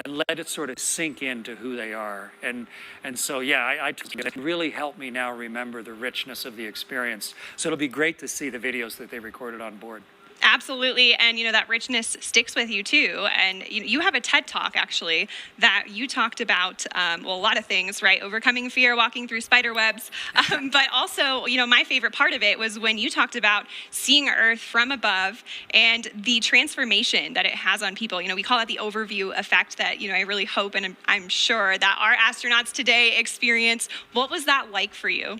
let it sort of sink into who they are. And so, it really helped me now remember the richness of the experience. So it'll be great to see the videos that they recorded on board. Absolutely, and that richness sticks with you too. And you have a TED Talk actually that you talked about, a lot of things, right? Overcoming fear, walking through spider webs, but also, my favorite part of it was when you talked about seeing Earth from above and the transformation that it has on people. We call it the overview effect that I really hope and I'm sure that our astronauts today experience. What was that like for you?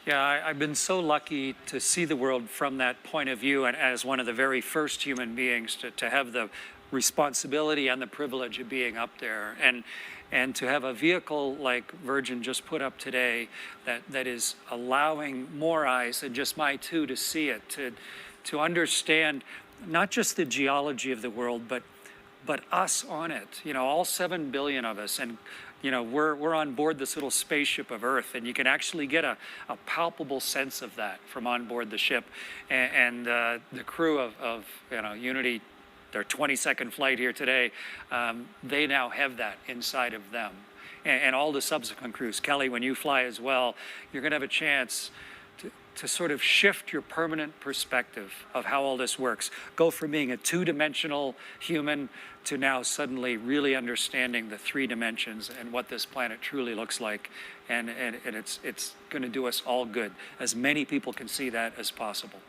Yeah, I've been so lucky to see the world from that point of view, and as one of the very first human beings to have the responsibility and the privilege of being up there, and to have a vehicle like Virgin just put up today that is allowing more eyes than just my two to see it, to understand not just the geology of the world, but us on it, all 7 billion of us, and you know, we're on board this little spaceship of Earth, and you can actually get a palpable sense of that from on board the ship. And the crew of you know, Unity, their 22nd flight here today, they now have that inside of them. And all the subsequent crews. Kelly, when you fly as well, you're going to have a chance to sort of shift your permanent perspective of how all this works. Go from being a two-dimensional human to now suddenly really understanding the 3 dimensions and what this planet truly looks like. And it's going to do us all good. As many people can see that as possible.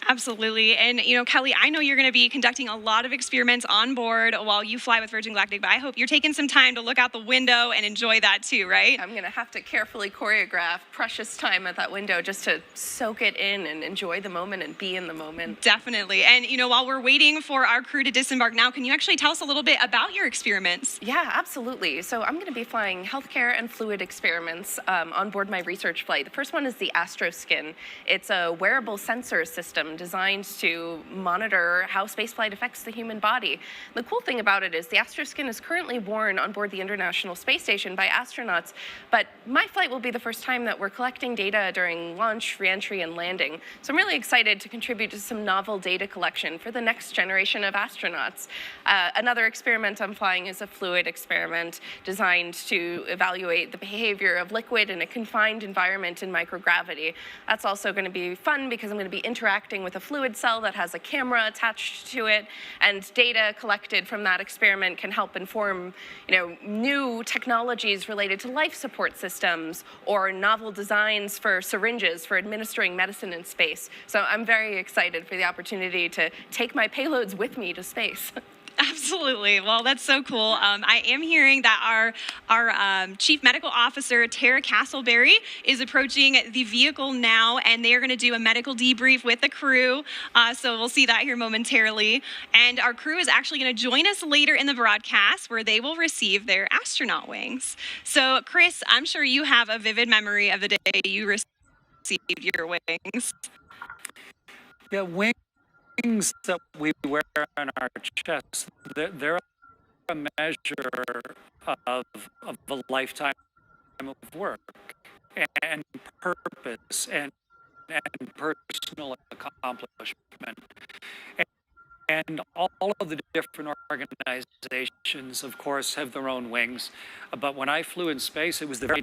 Absolutely. And, you know, Kelly, I know you're going to be conducting a lot of experiments on board while you fly with Virgin Galactic, but I hope you're taking some time to look out the window and enjoy that too, right? I'm going to have to carefully choreograph precious time at that window just to soak it in and enjoy the moment and be in the moment. Definitely. And, you know, while we're waiting for our crew to disembark now, can you actually tell us a little bit about your experiments? Yeah, absolutely. So I'm going to be flying healthcare and fluid experiments on board my research flight. The first one is the AstroSkin. It's a wearable sensor system designed to monitor how spaceflight affects the human body. The cool thing about it is the AstroSkin is currently worn on board the International Space Station by astronauts, but my flight will be the first time that we're collecting data during launch, re-entry, and landing. So I'm really excited to contribute to some novel data collection for the next generation of astronauts. Another experiment I'm flying is a fluid experiment designed to evaluate the behavior of liquid in a confined environment in microgravity. That's also going to be fun because I'm going to be interacting with a fluid cell that has a camera attached to it, and data collected from that experiment can help inform, you know, new technologies related to life support systems or novel designs for syringes for administering medicine in space. So I'm very excited for the opportunity to take my payloads with me to space. Absolutely. Well, that's so cool. I am hearing that our Chief Medical Officer, Tara Castleberry, is approaching the vehicle now, and they are going to do a medical debrief with the crew. So we'll see that here momentarily. And our crew is actually going to join us later in the broadcast where they will receive their astronaut wings. So, Chris, I'm sure you have a vivid memory of the day you received your wings. Yeah, wings that we wear on our chest, they're a measure of a lifetime of work and purpose and personal accomplishment. And all of the different organizations, of course, have their own wings. But when I flew in space, it was the very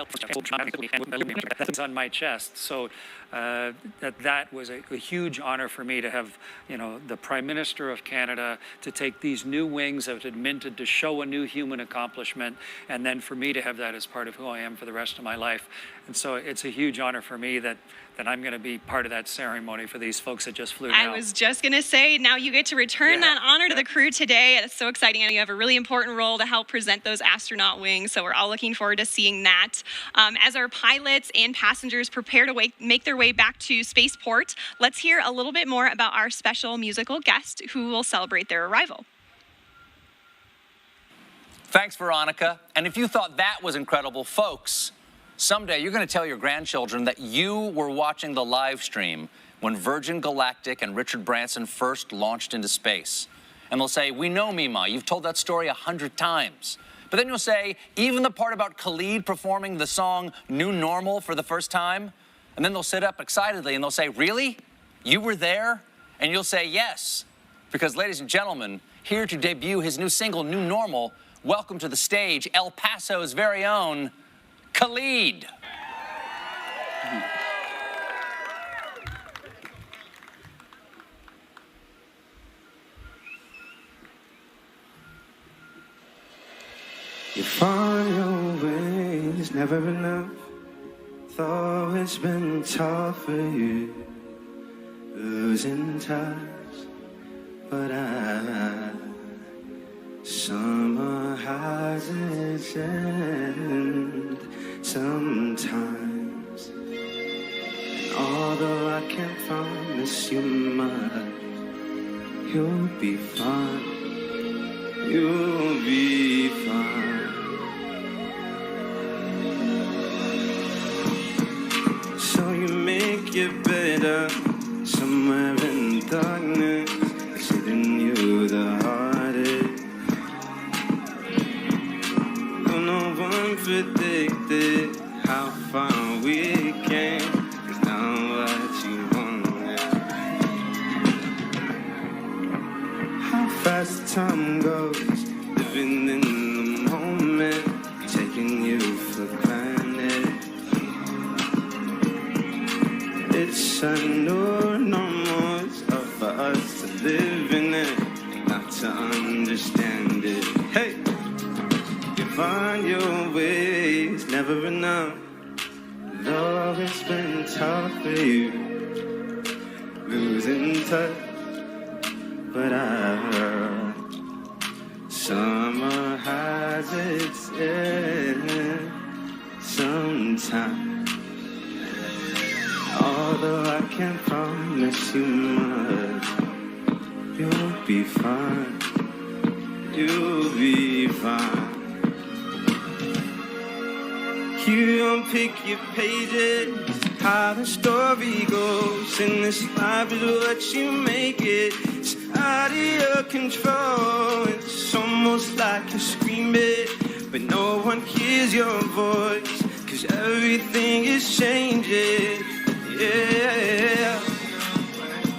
that's on my chest. So that was a huge honor for me to have, you know, the Prime Minister of Canada to take these new wings that had minted to show a new human accomplishment, and then for me to have that as part of who I am for the rest of my life. And so it's a huge honor for me that I'm going to be part of that ceremony for these folks that just flew now. I was just going to say, now you get to return that honor to the crew today. It's so exciting. And you have a really important role to help present those astronaut wings. So we're all looking forward to seeing that. As our pilots and passengers prepare to make their way back to Spaceport, let's hear a little bit more about our special musical guest who will celebrate their arrival. Thanks, Veronica. And if you thought that was incredible, folks, someday you're going to tell your grandchildren that you were watching the live stream when Virgin Galactic and Richard Branson first launched into space. And they'll say, "We know, Mima, you've told that story 100 times. But then you'll say, even the part about Khalid performing the song New Normal for the first time? And then they'll sit up excitedly and they'll say, "Really? You were there?" And you'll say, "Yes." Because, ladies and gentlemen, here to debut his new single, New Normal, welcome to the stage, El Paso's very own Khalid. You find your ways, never enough. Though it's been tough for you, losing touch, but summer has its end sometimes. And although I can't promise you much, you'll be fine. You'll be fine. So you make it better somewhere in darkness, sitting you the hardest. Don't know what predicted how far we came. It's not what you wanted. How fast time goes, living in the moment, taking you for granted. It's a new normal, it's up for us to live in it, not to understand it. Hey, you find your ways, never enough. Though it's been tough for you, losing touch. But I heard summer has its end sometime. Although I can't promise you much, you'll be fine. You'll be fine. You unpick your pages, how the story goes. And this life is what you make it. It's out of your control. It's almost like you're screaming, but no one hears your voice, 'cause everything is changing. Yeah,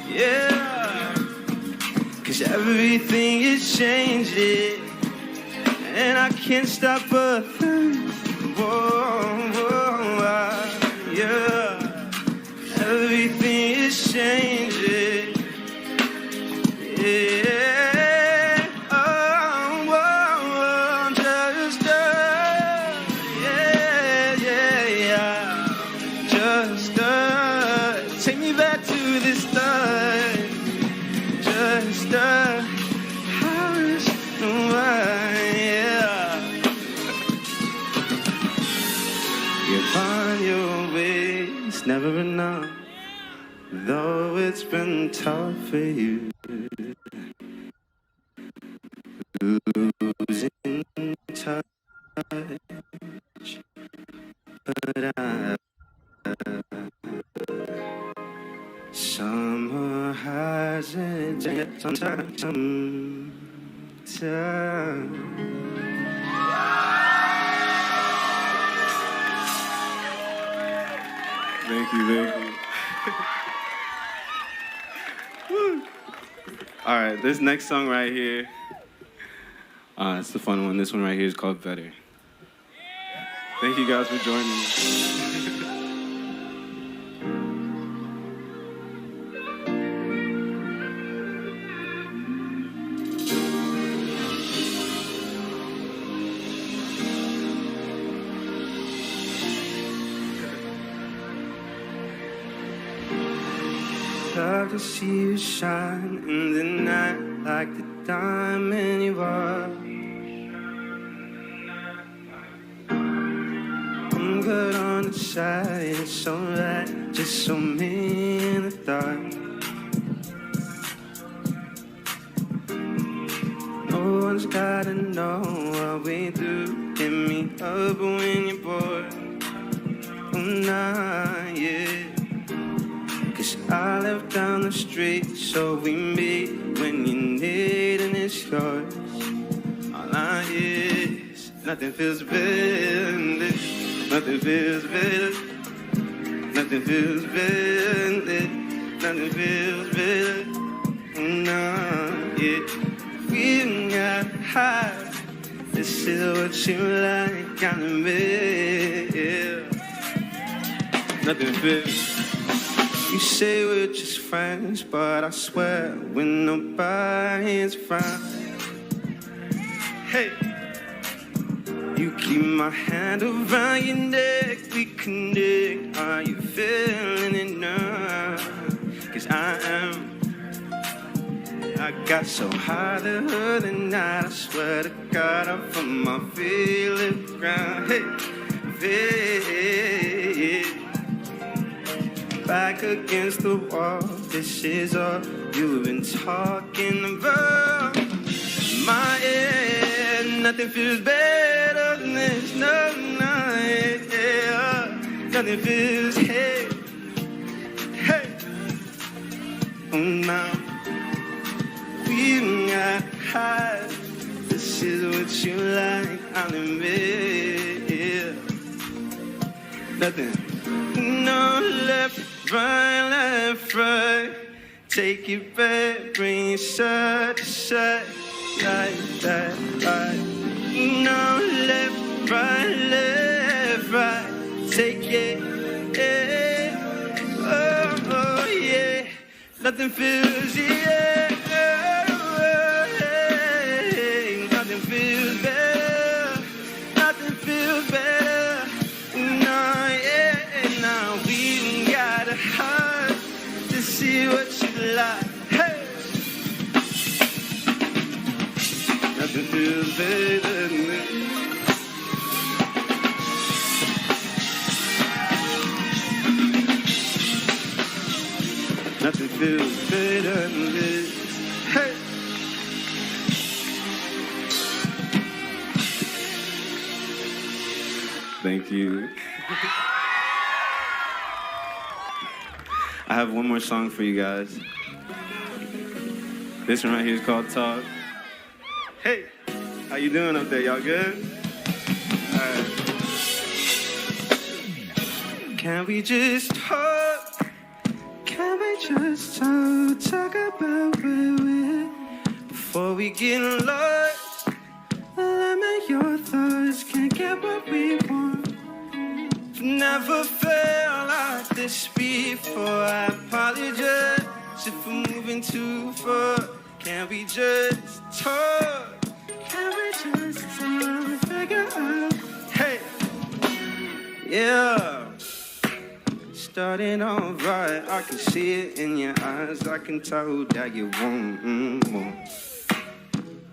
yeah. 'Cause everything is changing, and I can't stop a thing. Whoa, whoa, yeah. Everything is changing. Yeah. Oh, whoa, whoa, just yeah, yeah, yeah. Just take me back to this time. Just how is yeah. You find your ways, never enough. Though it's been tough for you, losing touch. But summer has its end sometime. Thank you. All right, this next song right here, it's the fun one. This one right here is called Better. Thank you guys for joining me. Love to see you shine in the night like the diamond you are. I'm good on the side, it's alright, just so me in the dark. No one's gotta know what we do. Hit me up when you're bored. Oh, nah, yeah. 'Cause I live down the street, so we meet when you need, and it's yours. All I hear is nothing feels better than this. Nothing feels better. Nothing feels better than this. Nothing feels better. Nah, yeah. We got high. This is what you like, on me. Yeah. Nothing feels. You say we're just friends, but I swear when nobody's around. Hey, you keep my hand around your neck, we connect. Are you feeling it now? 'Cause I am. I got so high the other night, I swear to God, I'm from my feeling ground. Hey, back against the wall, this is all you've been talking about. My head, nothing feels better than this, no, yeah. Nothing feels, hey, oh, now we got high. This is what you like, I'll admit, yeah. nothing. No, left, right. Take it back, bring it side to side, like that, right. No, left, right. Take it, yeah. Oh, yeah. Nothing feels, yeah. Nothing feels better. Nothing feels better. No, yeah. Now we got a heart to see what you like. Hey. Nothing feels better than this. Nothing feels better than this. Hey. Thank you. I have one more song for you guys. This one right here is called Talk. Hey, how you doing up there? Y'all good? All right. Can we just talk? Can we just talk about where we're before we get lost? Limit your thoughts, can't get what we want. Never felt like this before. I apologize if we're moving too far. Can we just talk? Can we just talk? Figure out. Hey, yeah. Starting off right, I can see it in your eyes. I can tell that you want more.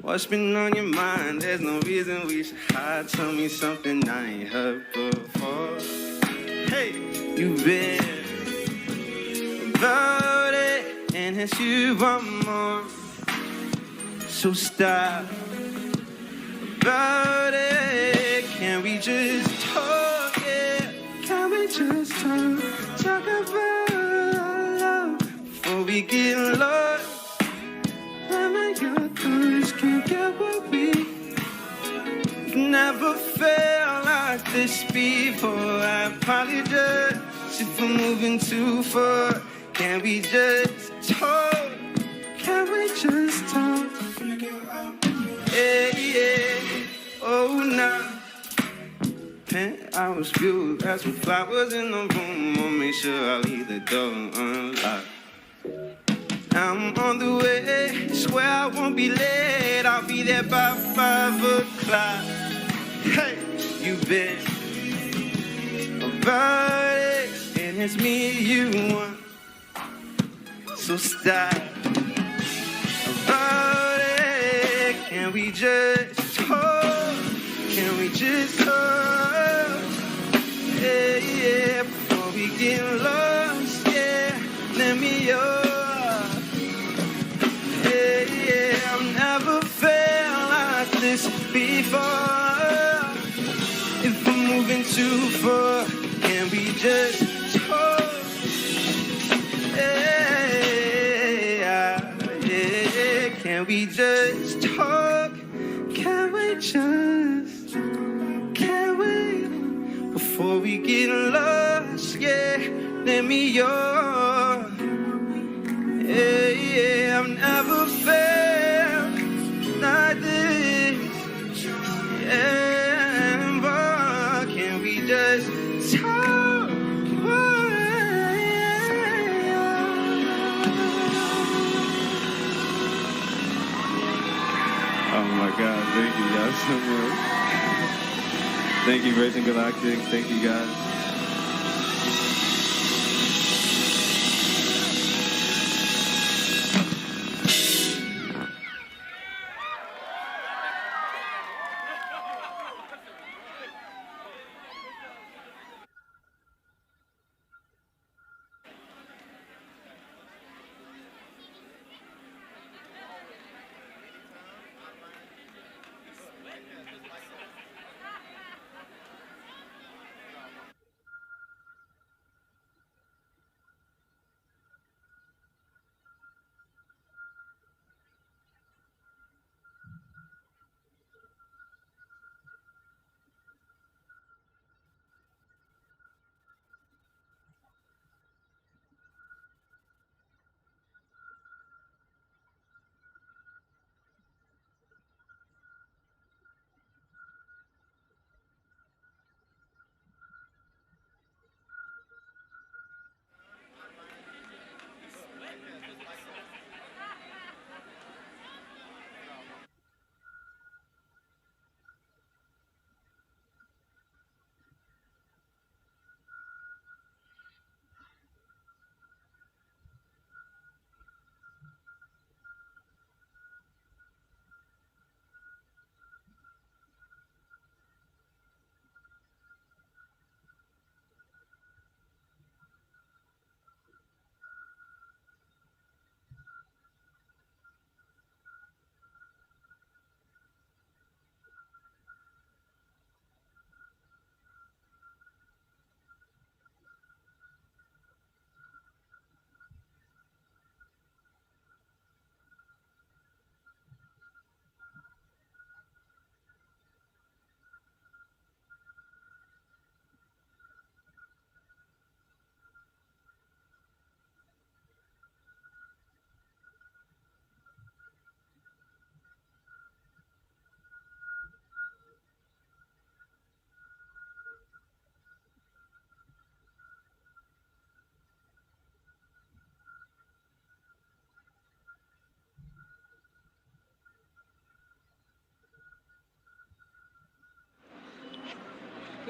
What's been on your mind? There's no reason we should hide. Tell me something I ain't heard before. Hey, you've been about it, and it's you want more. So stop about it. Can we just talk? Yeah, can we just talk? Talk about love before we get lost. Limit your thoughts, can't get what we never felt like this before. I apologize if we're moving too far. Can we just talk? Can we just talk? Yeah. Oh, nah. Penthouse view, got some flowers in the room. I'll make sure I leave the door unlocked. I'm on the way, swear I won't be late. I'll be there by 5 o'clock. Hey, you've been about it, and it's me you want. So stop about it. Can we just talk? Can we just talk? Yeah, before we get lost, yeah, let me up. Yeah, I've never felt like this before. If we're moving too far, can we just talk? Yeah, can we just talk? Can we just, can we? Before we get lost, yeah, let me up. Yeah, I've never felt like this. Yeah, but can we just talk? Oh my God, thank you guys so much. Thank you, Virgin Galactic. Thank you guys.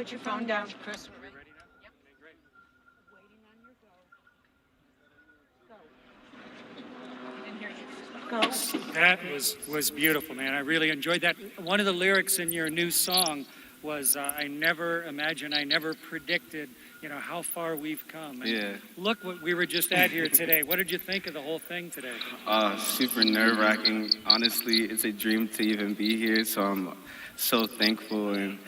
Put your phone down, Chris. That was beautiful, man. I really enjoyed that. One of the lyrics in your new song was, I never predicted, how far we've come. And Yeah. Look what we were just at here today. What did you think of the whole thing today? Super nerve-wracking. Honestly, it's a dream to even be here, so I'm so thankful. And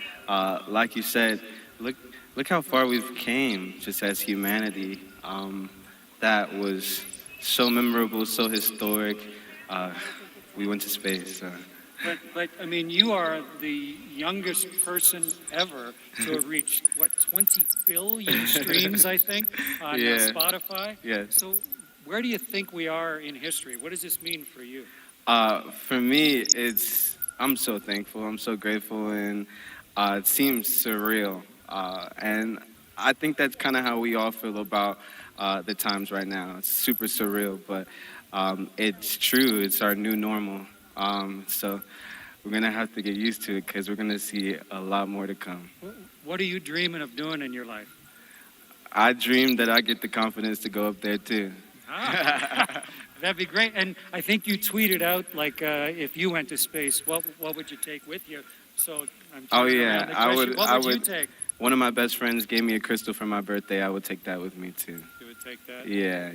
like you said, look how far we've came just as humanity. That was so memorable, so historic. We went to space. But I mean, you are the youngest person ever to have reached, 20 billion streams, I think, on Spotify? Yeah. So where do you think we are in history? What does this mean for you? For me, I'm so thankful. I'm so grateful, and it seems surreal. And I think that's kind of how we all feel about the times right now. It's super surreal, but it's true. It's our new normal. So we're going to have to get used to it because we're going to see a lot more to come. What are you dreaming of doing in your life? I dream that I get the confidence to go up there, too. That'd be great. And I think you tweeted out, if you went to space, what would you take with you? So I'm turning around the question. What would you take? One of my best friends gave me a crystal for my birthday. I would take that with me, too. You would take that? Yeah.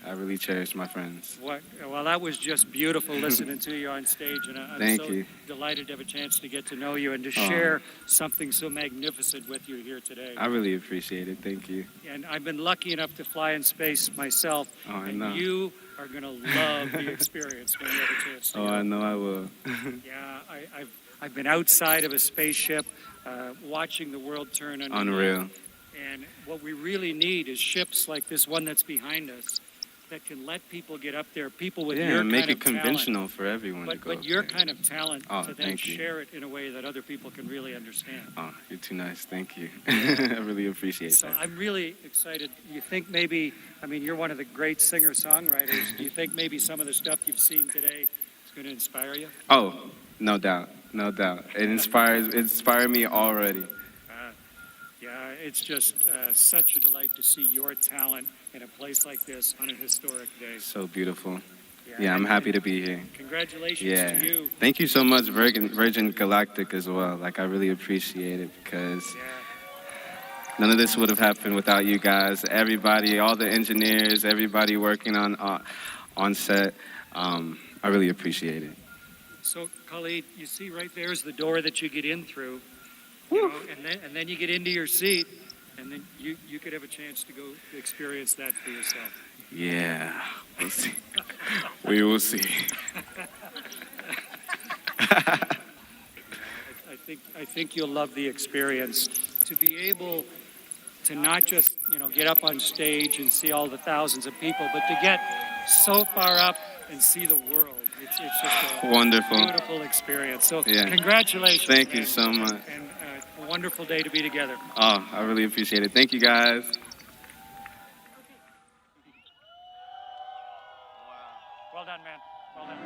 I really cherish my friends. Well, that was just beautiful listening to you on stage, and I'm Thank so you. delighted to have a chance to get to know you and to share something so magnificent with you here today. I really appreciate it. Thank you. And I've been lucky enough to fly in space myself, I know. and you are going to love the experience when you have a chance to go. I know I will. Yeah, I've been outside of a spaceship, watching the world turn underneath. Unreal. And what we really need is ships like this one that's behind us that can let people get up there, people with your kind of make it talent. conventional for everyone to go But your kind of talent to then thank you. share it in a way that other people can really understand. Oh, you're too nice. Thank you. I really appreciate So that. I'm really excited. You think maybe, you're one of the great singer-songwriters. Do you think maybe some of the stuff you've seen today is going to inspire you? Oh, no doubt. No doubt. It inspired me already. Yeah, it's just such a delight to see your talent in a place like this on a historic day. So beautiful. Yeah, I'm happy to be here. Congratulations to you. Thank you so much, Virgin Galactic, as well. I really appreciate it because none of this would have happened without you guys. Everybody, all the engineers, everybody working on set. I really appreciate it. So, Khalid, you see right there is the door that you get in through. And then you get into your seat, and then you could have a chance to go experience that for yourself. Yeah, we'll see. We will see. I think you'll love the experience. To be able to not just get up on stage and see all the thousands of people, but to get so far up and see the world. It's just a wonderful, beautiful experience. So congratulations. Thank you so much. And a wonderful day to be together. Oh, I really appreciate it. Thank you, guys. Well done, man. Well done.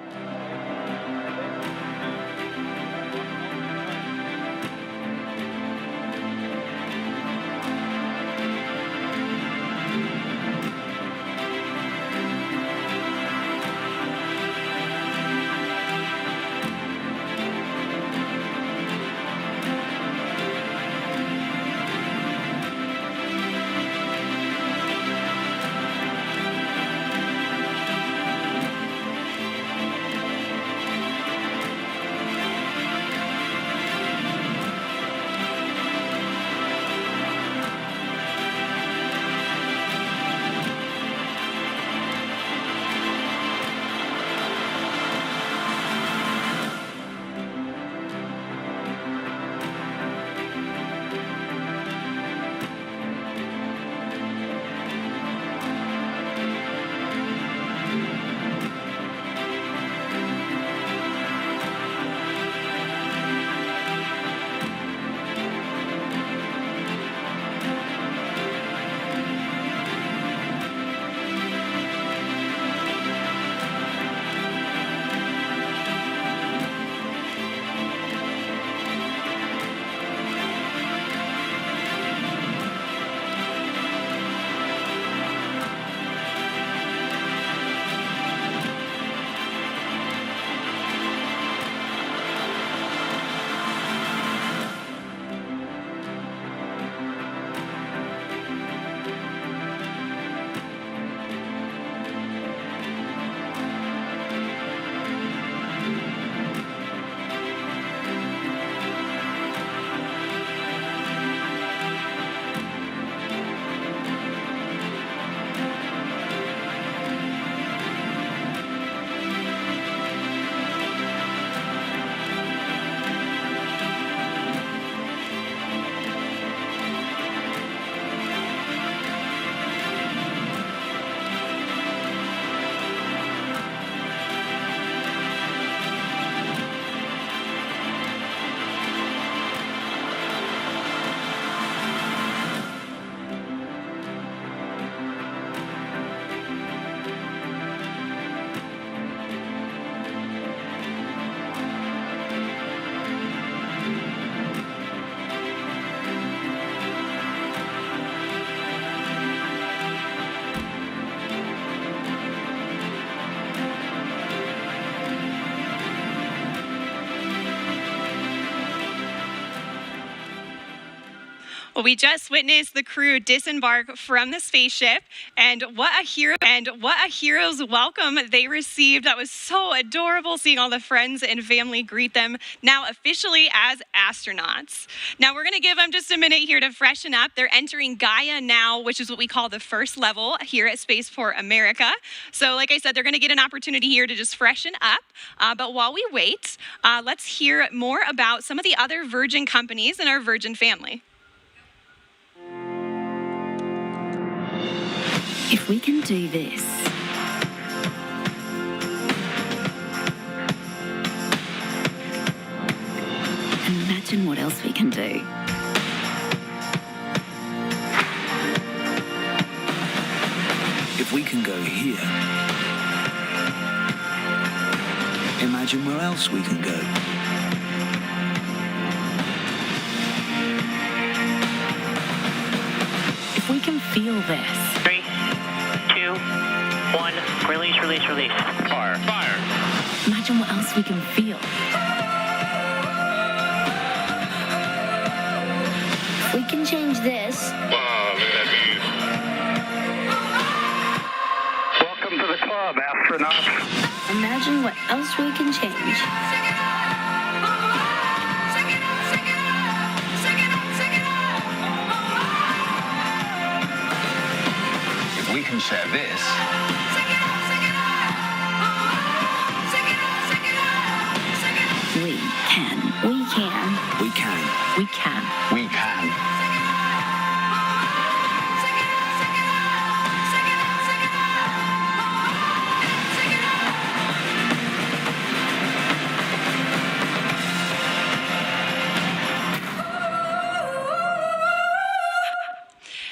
Well, we just witnessed the crew disembark from the spaceship, and what a hero's welcome they received. That was so adorable, seeing all the friends and family greet them now officially as astronauts. Now we're going to give them just a minute here to freshen up. They're entering Gaia now, which is what we call the first level here at Spaceport America. So like I said, they're going to get an opportunity here to just freshen up. But while we wait, let's hear more about some of the other Virgin companies in our Virgin family. If we can do this, imagine what else we can do. If we can go here, imagine where else we can go. If we can feel this. 3, 2, 1, release, release, release. Fire, fire. Imagine what else we can feel. If we can change this. Wow, look at that view. Welcome to the club, astronauts. Imagine what else we can change. If we can share this, We can. we can. We can. We can.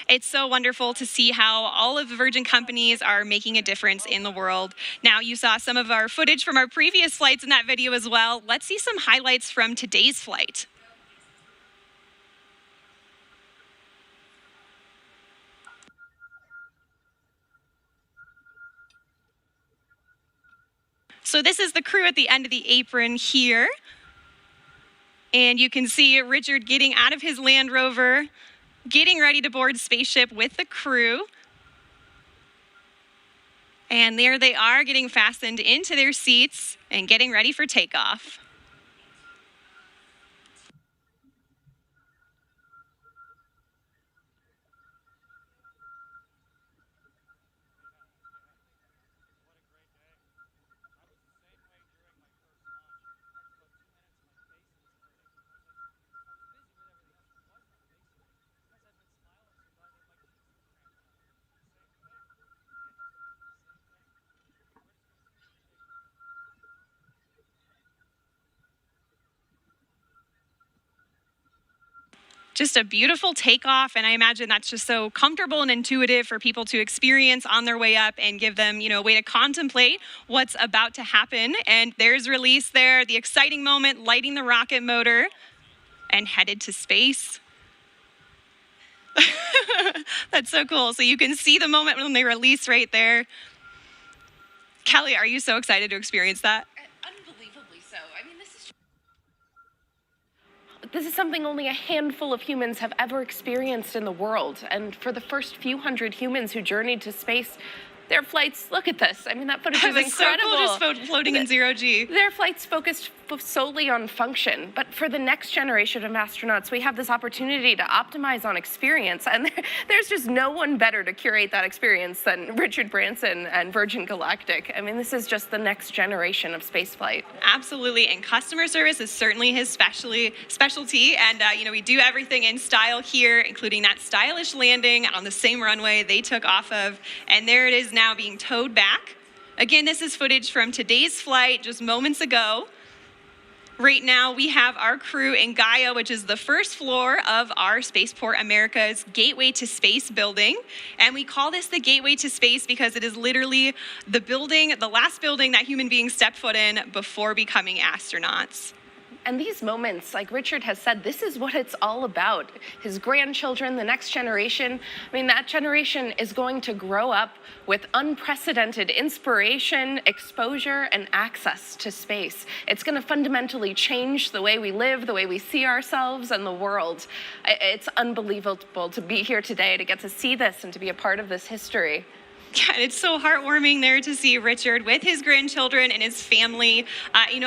It's so wonderful to see how all of the Virgin companies are making a difference in the world. Now, you saw some of our footage from our previous flights in that video as well. Let's see some highlights from today's flight. So this is the crew at the end of the apron here. And you can see Richard getting out of his Land Rover, getting ready to board spaceship with the crew. And there they are, getting fastened into their seats and getting ready for takeoff. Just a beautiful takeoff, and I imagine that's just so comfortable and intuitive for people to experience on their way up and give them, a way to contemplate what's about to happen. And there's release there, the exciting moment, lighting the rocket motor and headed to space. That's so cool. So you can see the moment when they release right there. Kelly, are you so excited to experience that? Unbelievably so. I mean, this is something only a handful of humans have ever experienced in the world. And for the first few hundred humans who journeyed to space, their flights, look at this. I mean, that footage is incredible. So cool, just floating in zero G. Their flights focused solely on function. But for the next generation of astronauts, we have this opportunity to optimize on experience. And there's just no one better to curate that experience than Richard Branson and Virgin Galactic. I mean, this is just the next generation of spaceflight. Absolutely, and customer service is certainly his specialty. And, we do everything in style here, including that stylish landing on the same runway they took off of. And there it is now being towed back. Again, this is footage from today's flight just moments ago. Right now, we have our crew in Gaia, which is the first floor of our Spaceport America's Gateway to Space building. And we call this the Gateway to Space because it is literally the last building that human beings step foot in before becoming astronauts. And these moments, like Richard has said, this is what it's all about. His grandchildren, the next generation. I mean, that generation is going to grow up with unprecedented inspiration, exposure, and access to space. It's going to fundamentally change the way we live, the way we see ourselves and the world. It's unbelievable to be here today, to get to see this and to be a part of this history. Yeah, it's so heartwarming there to see Richard with his grandchildren and his family.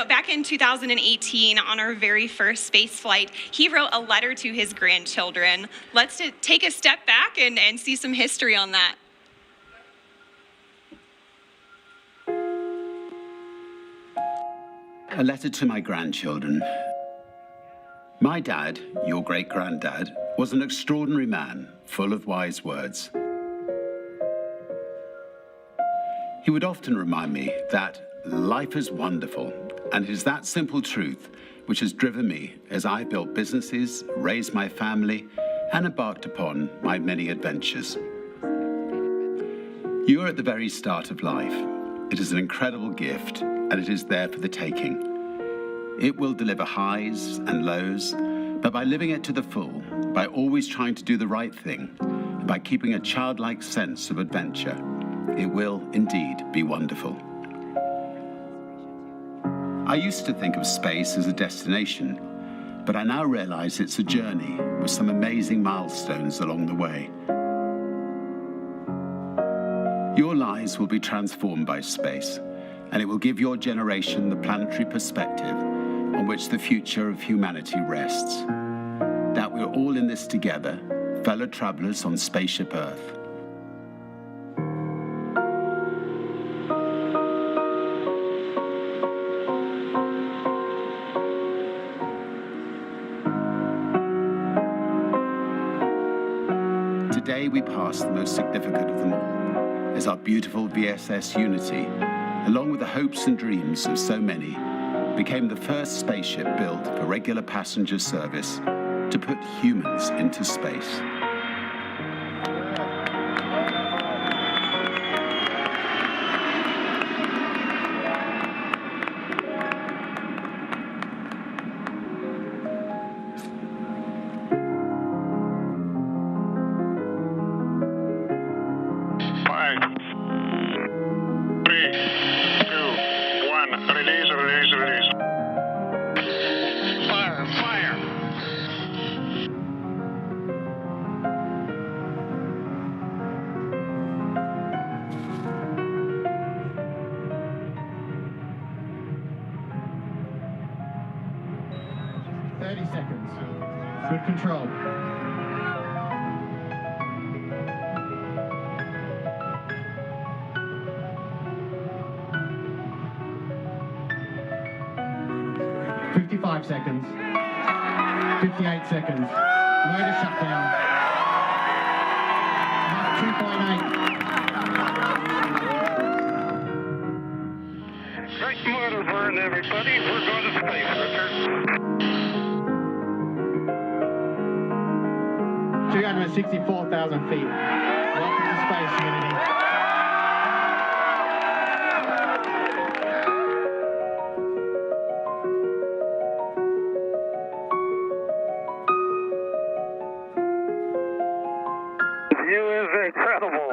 Back in 2018, on our very first space flight, he wrote a letter to his grandchildren. Let's take a step back and see some history on that. A letter to my grandchildren. My dad, your great-granddad, was an extraordinary man, full of wise words. He would often remind me that life is wonderful, and it is that simple truth which has driven me as I built businesses, raised my family, and embarked upon my many adventures. You are at the very start of life. It is an incredible gift, and it is there for the taking. It will deliver highs and lows, but by living it to the full, by always trying to do the right thing, and by keeping a childlike sense of adventure, it will indeed be wonderful. I used to think of space as a destination, but I now realize it's a journey with some amazing milestones along the way. Your lives will be transformed by space, and it will give your generation the planetary perspective on which the future of humanity rests. That we're all in this together, fellow travelers on Spaceship Earth. Today we pass the most significant of them all, as our beautiful VSS Unity, along with the hopes and dreams of so many, became the first spaceship built for regular passenger service to put humans into space. Good control. Seconds. 58 seconds. Motor shutdown. Mach 2.8. Great motor burn, everybody. We're going to space, Richard. 264,000 feet. Welcome to space, Unity. Incredible.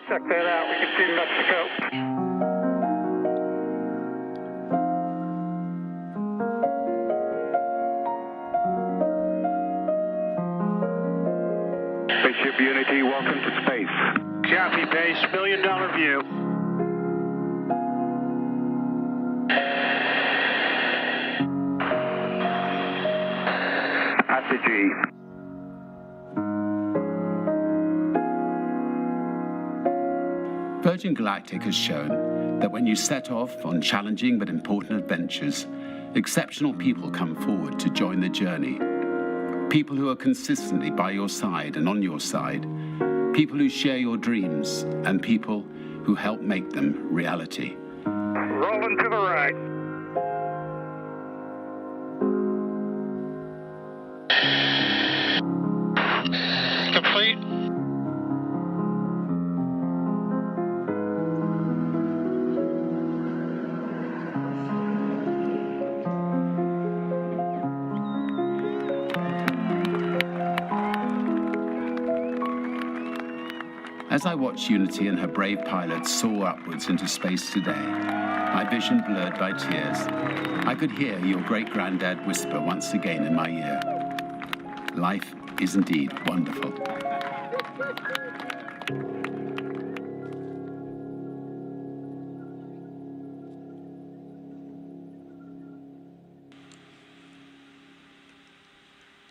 Check that out. We can see Mexico. Spaceship Unity, welcome to space. Copy, base. $1 million view. After G. Virgin Galactic has shown that when you set off on challenging but important adventures, exceptional people come forward to join the journey. People who are consistently by your side and on your side. People who share your dreams and people who help make them reality. Rolling to the right. As I watched Unity and her brave pilots soar upwards into space today, my vision blurred by tears, I could hear your great-granddad whisper once again in my ear, "Life is indeed wonderful."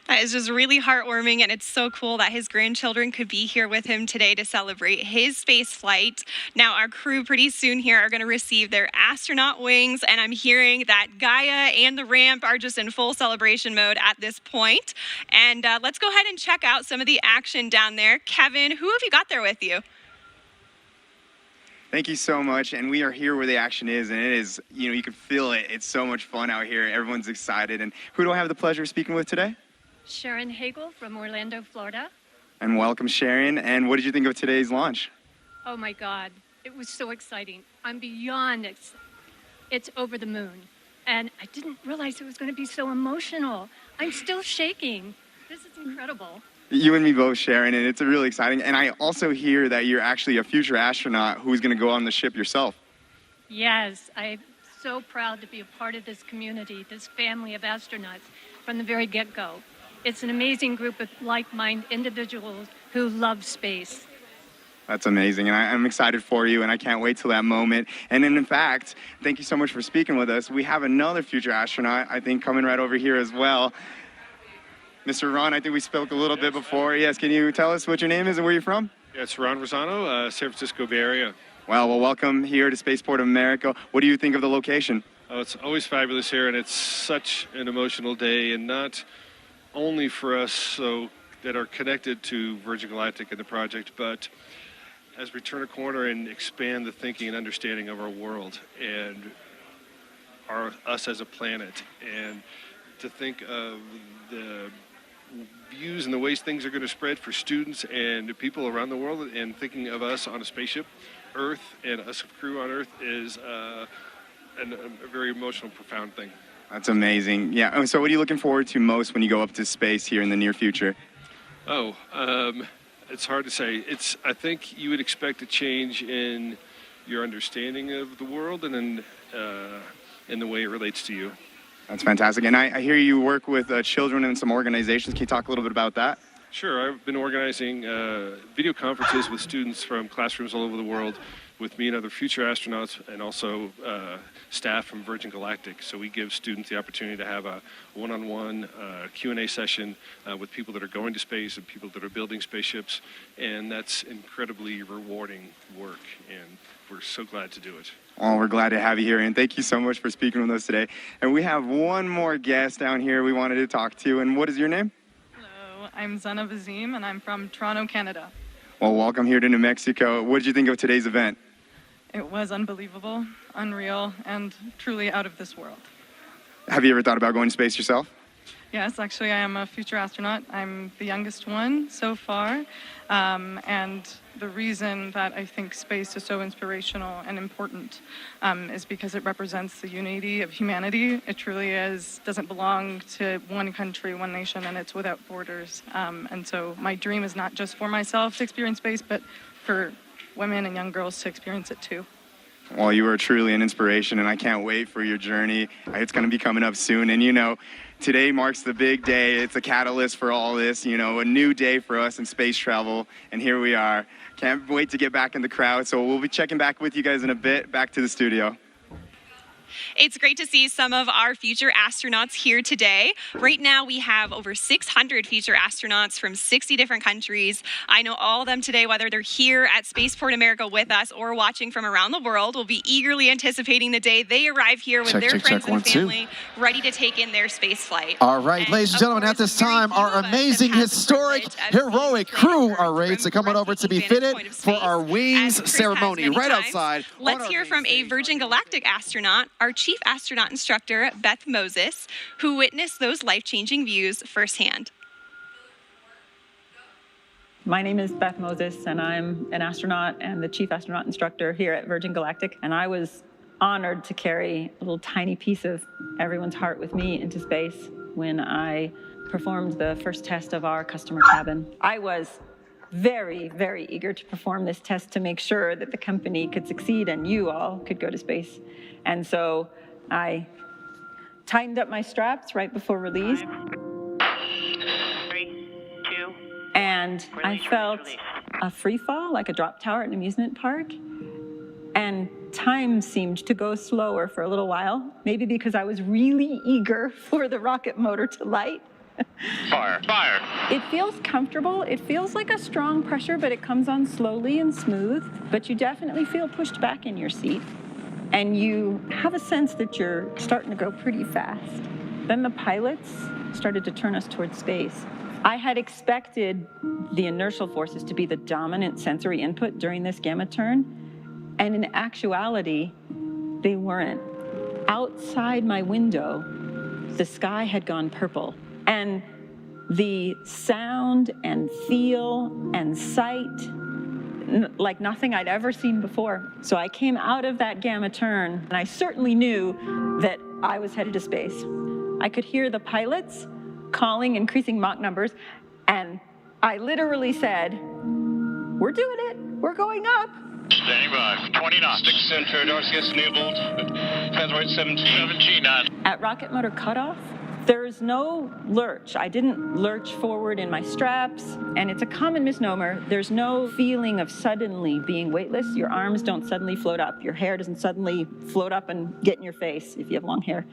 That is just really heartwarming, and it's so cool that his grandchildren could be here with him today to celebrate his space flight. Now, our crew pretty soon here are going to receive their astronaut wings, and I'm hearing that Gaia and the ramp are just in full celebration mode at this point. And let's go ahead and check out some of the action down there. Kevin, who have you got there with you? Thank you so much, and we are here where the action is, and it is, you can feel it. It's so much fun out here. Everyone's excited. And who do I have the pleasure of speaking with today? Sharon Hagel from Orlando, Florida. And welcome, Sharon. And what did you think of today's launch? Oh my God, it was so exciting. I'm beyond it's over the moon. And I didn't realize it was going to be so emotional. I'm still shaking. This is incredible. You and me both, Sharon, and it's really exciting. And I also hear that you're actually a future astronaut who's going to go on the ship yourself. Yes, I'm so proud to be a part of this community, this family of astronauts from the very get-go. It's an amazing group of like-minded individuals who love space. That's amazing, and I'm excited for you, and I can't wait till that moment. And then, in fact, thank you so much for speaking with us. We have another future astronaut, I think, coming right over here as well. Mr. Ron, I think we spoke a little bit before. Yes, can you tell us what your name is and where you're from? Yeah, it's Ron Rosano, San Francisco Bay Area. Well, welcome here to Spaceport America. What do you think of the location? Oh, it's always fabulous here, and it's such an emotional day, and not only for us that are connected to Virgin Galactic and the project, but as we turn a corner and expand the thinking and understanding of our world and us as a planet, and to think of the views and the ways things are going to spread for students and people around the world, and thinking of us on a spaceship, Earth, and us crew on Earth is a very emotional, profound thing. That's amazing. Yeah, so what are you looking forward to most when you go up to space here in the near future? Oh, it's hard to say. I think you would expect a change in your understanding of the world and in the way it relates to you. That's fantastic. And I hear you work with children in some organizations. Can you talk a little bit about that? Sure. I've been organizing video conferences with students from classrooms all over the world with me and other future astronauts, and also staff from Virgin Galactic. So we give students the opportunity to have a one-on-one Q&A session with people that are going to space and people that are building spaceships, and that's incredibly rewarding work, and we're so glad to do it. Oh, we're glad to have you here, and thank you so much for speaking with us today. And we have one more guest down here we wanted to talk to, and what is your name? Hello, I'm Zana Vazim, and I'm from Toronto, Canada. Well, welcome here to New Mexico. What did you think of today's event? It was unbelievable, unreal, and truly out of this world. Have you ever thought about going to space yourself? Yes, actually, I am a future astronaut. I'm the youngest one so far, and the reason that I think space is so inspirational and important is because it represents the unity of humanity. It truly doesn't belong to one country, one nation, and it's without borders. And so my dream is not just for myself to experience space, but for women and young girls to experience it too. Well, you are truly an inspiration, and I can't wait for your journey. It's going to be coming up soon, and today marks the big day. It's a catalyst for all this, a new day for us in space travel, and here we are. Can't wait to get back in the crowd, so we'll be checking back with you guys in a bit. Back to the studio. It's great to see some of our future astronauts here today. Right now, we have over 600 future astronauts from 60 different countries. I know all of them today, whether they're here at Spaceport America with us or watching from around the world, will be eagerly anticipating the day they arrive here with their friends and family, ready to take in their space flight. All right, ladies and gentlemen, at this time, our amazing, historic, heroic crew are ready to come on over to be fitted for our wings ceremony right outside. Let's hear from a Virgin Galactic astronaut, our Chief Astronaut Instructor, Beth Moses, who witnessed those life-changing views firsthand. My name is Beth Moses, and I'm an astronaut and the Chief Astronaut Instructor here at Virgin Galactic. And I was honored to carry a little tiny piece of everyone's heart with me into space when I performed the first test of our customer cabin. I was very, very eager to perform this test to make sure that the company could succeed and you all could go to space. And so I tightened up my straps right before release. 3, 2, and I felt a free fall, like a drop tower at an amusement park. And time seemed to go slower for a little while, maybe because I was really eager for the rocket motor to light. Fire. Fire. It feels comfortable. It feels like a strong pressure, but it comes on slowly and smooth. But you definitely feel pushed back in your seat. And you have a sense that you're starting to go pretty fast. Then the pilots started to turn us towards space. I had expected the inertial forces to be the dominant sensory input during this gamma turn. And in actuality, they weren't. Outside my window, the sky had gone purple. And the sound and feel and sight, like nothing I'd ever seen before. So I came out of that gamma turn, and I certainly knew that I was headed to space. I could hear the pilots calling increasing Mach numbers, and I literally said, "We're doing it, we're going up." Standing by, 20 knots. 6 center, RCS enabled, transport 17 knots. At rocket motor cutoff, there's no lurch. I didn't lurch forward in my straps, and it's a common misnomer. There's no feeling of suddenly being weightless. Your arms don't suddenly float up. Your hair doesn't suddenly float up and get in your face if you have long hair.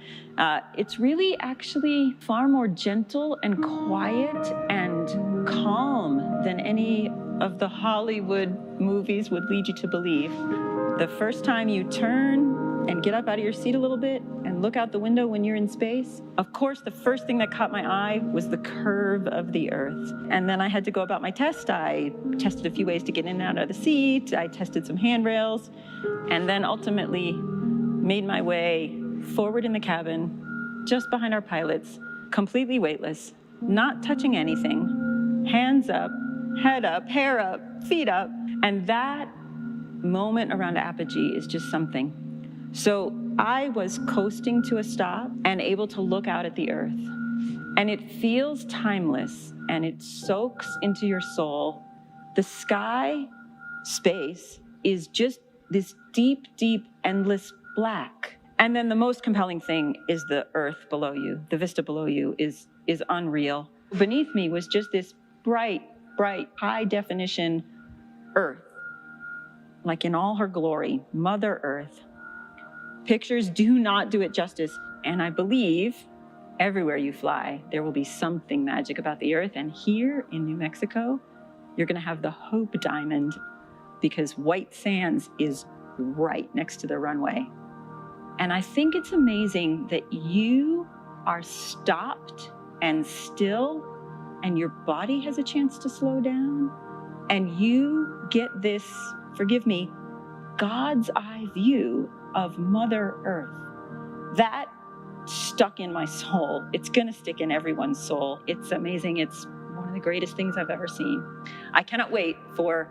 It's really actually far more gentle and quiet and calm than any of the Hollywood movies would lead you to believe. The first time you turn and get up out of your seat a little bit and look out the window when you're in space, of course, the first thing that caught my eye was the curve of the Earth. And then I had to go about my test. I tested a few ways to get in and out of the seat. I tested some handrails, and then ultimately made my way forward in the cabin, just behind our pilots, completely weightless, not touching anything, hands up, head up, hair up, feet up. And that moment around apogee is just something. So I was coasting to a stop and able to look out at the Earth. And it feels timeless, and it soaks into your soul. The sky, space, is just this deep, deep, endless black. And then the most compelling thing is the Earth below you. The vista below you is unreal. Beneath me was just this bright, high definition Earth, like in all her glory, Mother Earth. Pictures do not do it justice. And I believe everywhere you fly, there will be something magic about the Earth. And here in New Mexico, you're gonna have the Hope Diamond, because White Sands is right next to the runway. And I think it's amazing that you are stopped and still, and your body has a chance to slow down, and you get this, forgive me, God's eye view of Mother Earth. That stuck in my soul. It's gonna stick in everyone's soul. It's amazing. It's one of the greatest things I've ever seen. I cannot wait for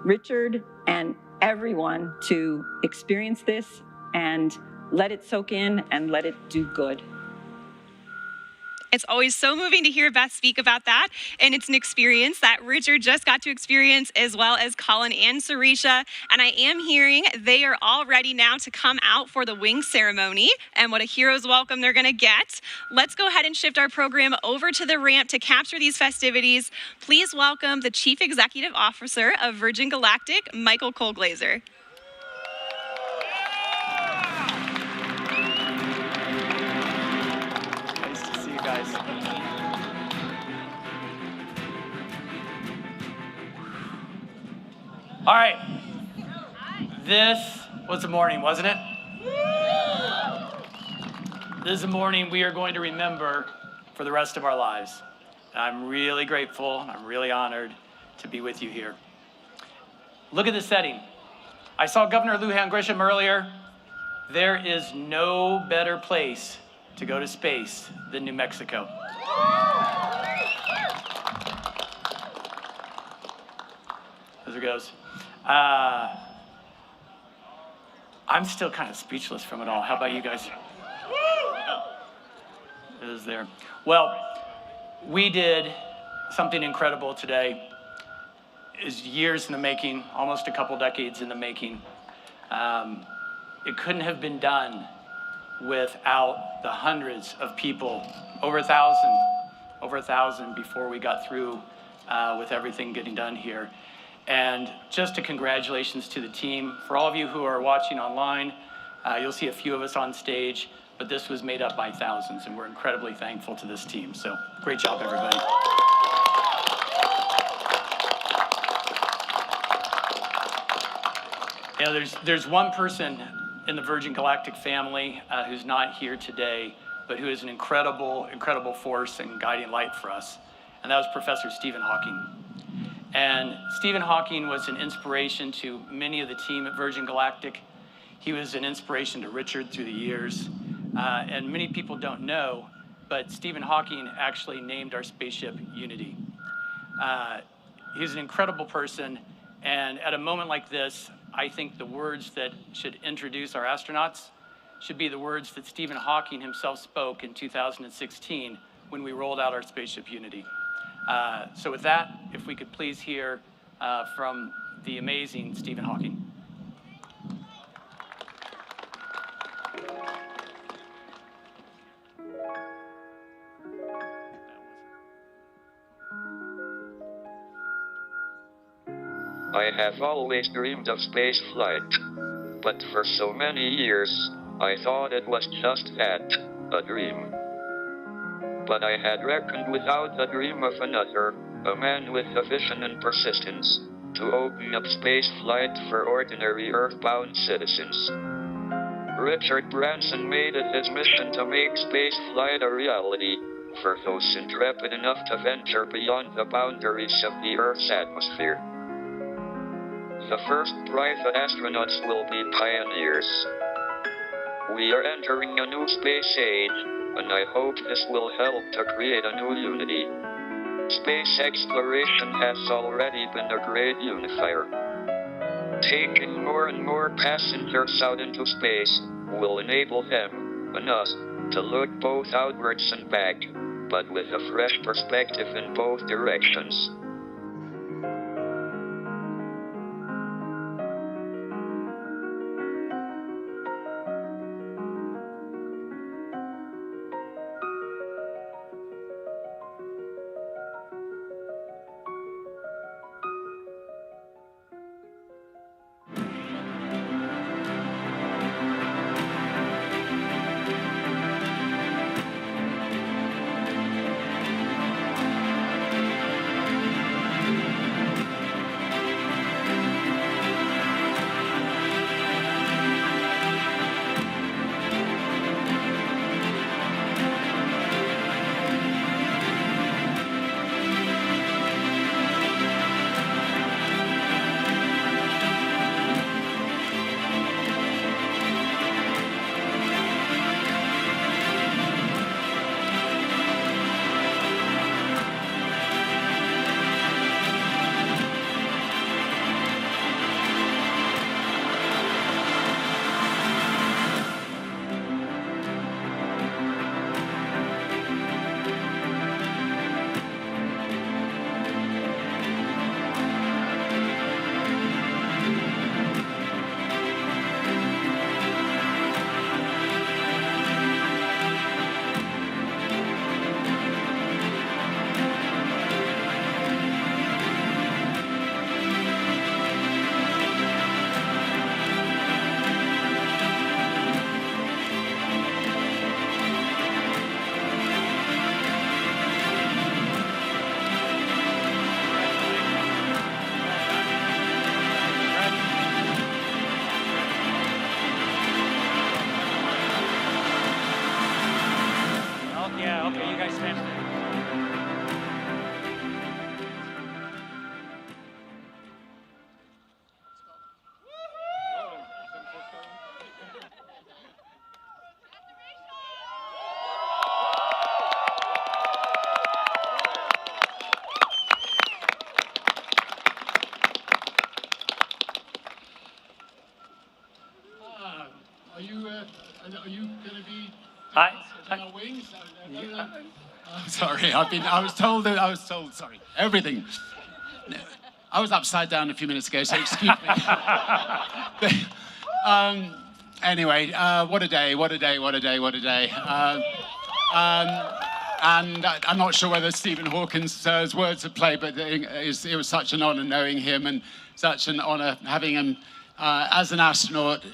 Richard and everyone to experience this and let it soak in and let it do good. It's always so moving to hear Beth speak about that, and it's an experience that Richard just got to experience, as well as Colin and Sarisha. And I am hearing they are all ready now to come out for the wing ceremony, and what a hero's welcome they're gonna get. Let's go ahead and shift our program over to the ramp to capture these festivities. Please welcome the Chief Executive Officer of Virgin Galactic, Michael Colglazer. Guys. All right. This was a morning, wasn't it? This is a morning we are going to remember for the rest of our lives. And I'm really grateful, and I'm really honored to be with you here. Look at the setting. I saw Governor Lujan Grisham earlier. There is no better place to go to space than New Mexico. As it goes. I'm still kind of speechless from it all. How about you guys? It is there. Well, we did something incredible today. is years in the making, almost a couple decades in the making. It couldn't have been done without the hundreds of people, over 1,000 before we got through with everything getting done here. And just a congratulations to the team. For all of you who are watching online, you'll see a few of us on stage, but this was made up by thousands, and we're incredibly thankful to this team. So great job, everybody. You know, there's one person in the Virgin Galactic family who's not here today, but who is an incredible, incredible force and guiding light for us, and that was Professor Stephen Hawking. And Stephen Hawking was an inspiration to many of the team at Virgin Galactic. He was an inspiration to Richard through the years. And many people don't know, but Stephen Hawking actually named our spaceship Unity. He's an incredible person, and at a moment like this, I think the words that should introduce our astronauts should be the words that Stephen Hawking himself spoke in 2016 when we rolled out our spaceship Unity. So with that, if we could please hear from the amazing Stephen Hawking. I have always dreamed of space flight, but for so many years, I thought it was just that, a dream. But I had reckoned without the dream of another, a man with a vision and persistence, to open up space flight for ordinary Earthbound citizens. Richard Branson made it his mission to make space flight a reality, for those intrepid enough to venture beyond the boundaries of the Earth's atmosphere. The first private astronauts will be pioneers. We are entering a new space age, and I hope this will help to create a new unity. Space exploration has already been a great unifier. Taking more and more passengers out into space will enable them, and us, to look both outwards and back, but with a fresh perspective in both directions. Are you going to be on our wings? Sorry, I was told, sorry, everything. I was upside down a few minutes ago, so excuse me. Anyway, what a day, what a day, what a day, what a day. And I'm not sure whether Stephen Hawking's words have played, but it was such an honor knowing him and such an honor having him as an astronaut.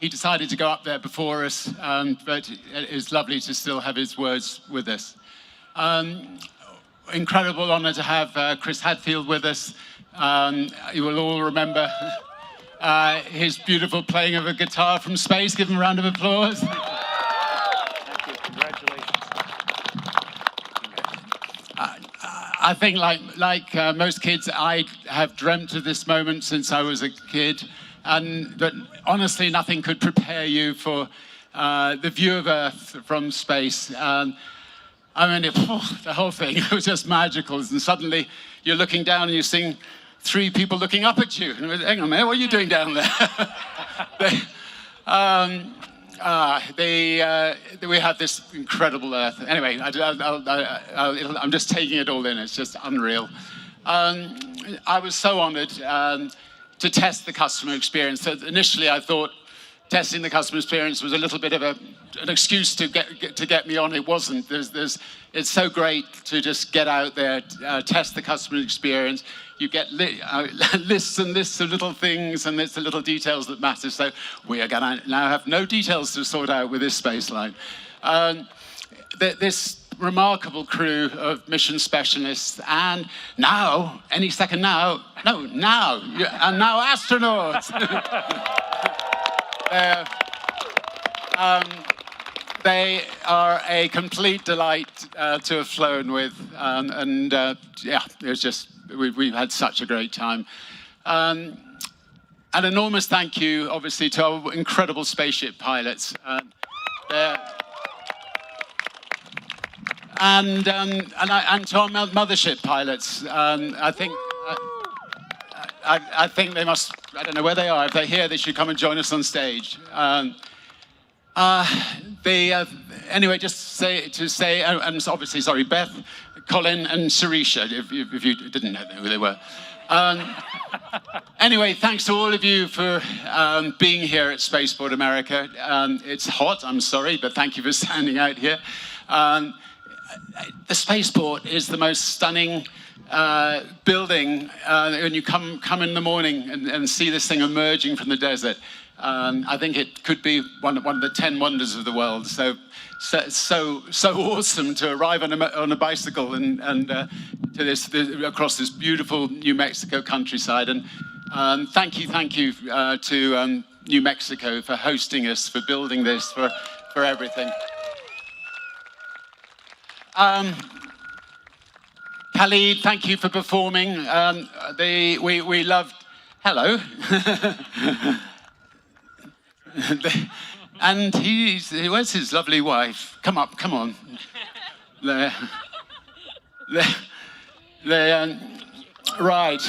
He decided to go up there before us, but it's lovely to still have his words with us. Incredible honor to have Chris Hadfield with us. You will all remember his beautiful playing of a guitar from space. Give him a round of applause. Thank you. Congratulations. I think, like most kids, I have dreamt of this moment since I was a kid, but honestly, nothing could prepare you for the view of Earth from space. I mean, the whole thing was just magical, and suddenly you're looking down and you're seeing 3 people looking up at you. And hang on a minute, what are you doing down there? We have this incredible Earth. Anyway, I'm just taking it all in. It's just unreal. I was so honored to test the customer experience. So initially, I thought testing the customer experience was a little bit of an excuse to get me on. It wasn't. It's so great to just get out there, test the customer experience. You get lists and lists of little things, and it's the little details that matter. So we are going to now have no details to sort out with this space line. This remarkable crew of mission specialists, and now, any second now, and now astronauts. They are a complete delight to have flown with, yeah, it was just, we've had such a great time. An enormous thank you, obviously, to our incredible spaceship pilots. And to our mothership pilots. I think they must, I don't know where they are. If they're here, they should come and join us on stage. Anyway, just to say, and obviously, sorry, Beth, Colin, and Sarisha, if you didn't know who they were. Anyway, thanks to all of you for being here at Spaceport America. It's hot, I'm sorry, but thank you for standing out here. The Spaceport is the most stunning building when you come in the morning and see this thing emerging from the desert. I think it could be one of the 10 wonders of the world. So awesome to arrive on a bicycle and to across this beautiful New Mexico countryside. And thank you to New Mexico for hosting us, for building this, for everything. Khalid, thank you for performing. We loved. Hello. And where's his lovely wife? Come on. There. Right.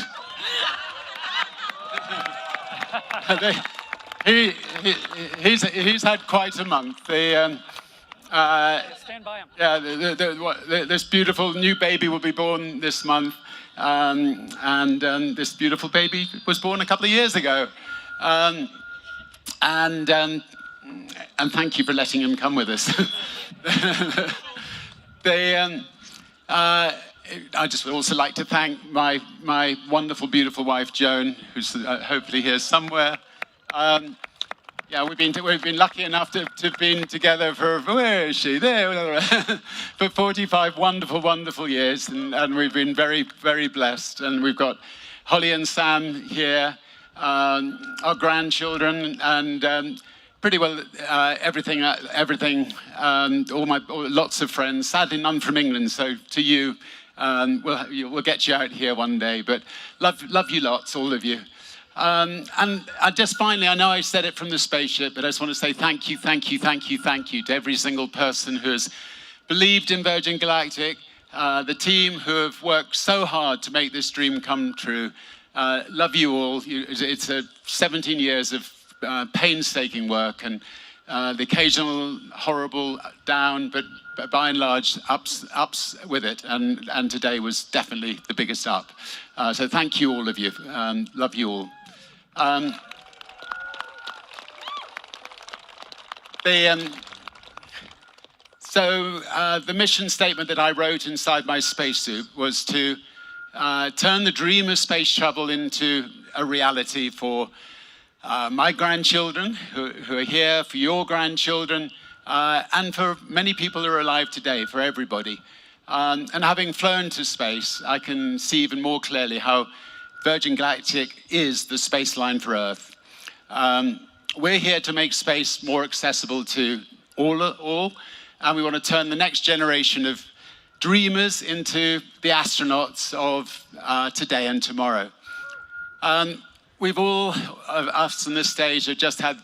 He's had quite a month. Stand by him. Yeah, this beautiful new baby will be born this month, and this beautiful baby was born a couple of years ago. And thank you for letting him come with us. I just would also like to thank my wonderful, beautiful wife, Joan, who's hopefully here somewhere. Yeah, we've been lucky enough to have been together for, where is she? There, for 45 wonderful, wonderful years, and we've been very, very blessed. And we've got Holly and Sam here, our grandchildren, and pretty well everything. Lots of friends. Sadly, none from England. So to you, we'll get you out here one day. But love you lots, all of you. And I just finally, I know I said it from the spaceship, but I just want to say thank you to every single person who has believed in Virgin Galactic, the team who have worked so hard to make this dream come true. Love you all. It's 17 years of painstaking work, and the occasional horrible down, but by and large, ups with it. And today was definitely the biggest up. So thank you, all of you. Love you all. The mission statement that I wrote inside my spacesuit was to turn the dream of space travel into a reality for my grandchildren who are here, for your grandchildren, and for many people who are alive today, for everybody. And having flown to space, I can see even more clearly how Virgin Galactic is the space line for Earth. We're here to make space more accessible to all, and we want to turn the next generation of dreamers into the astronauts of today and tomorrow. We've all, of us on this stage, have just had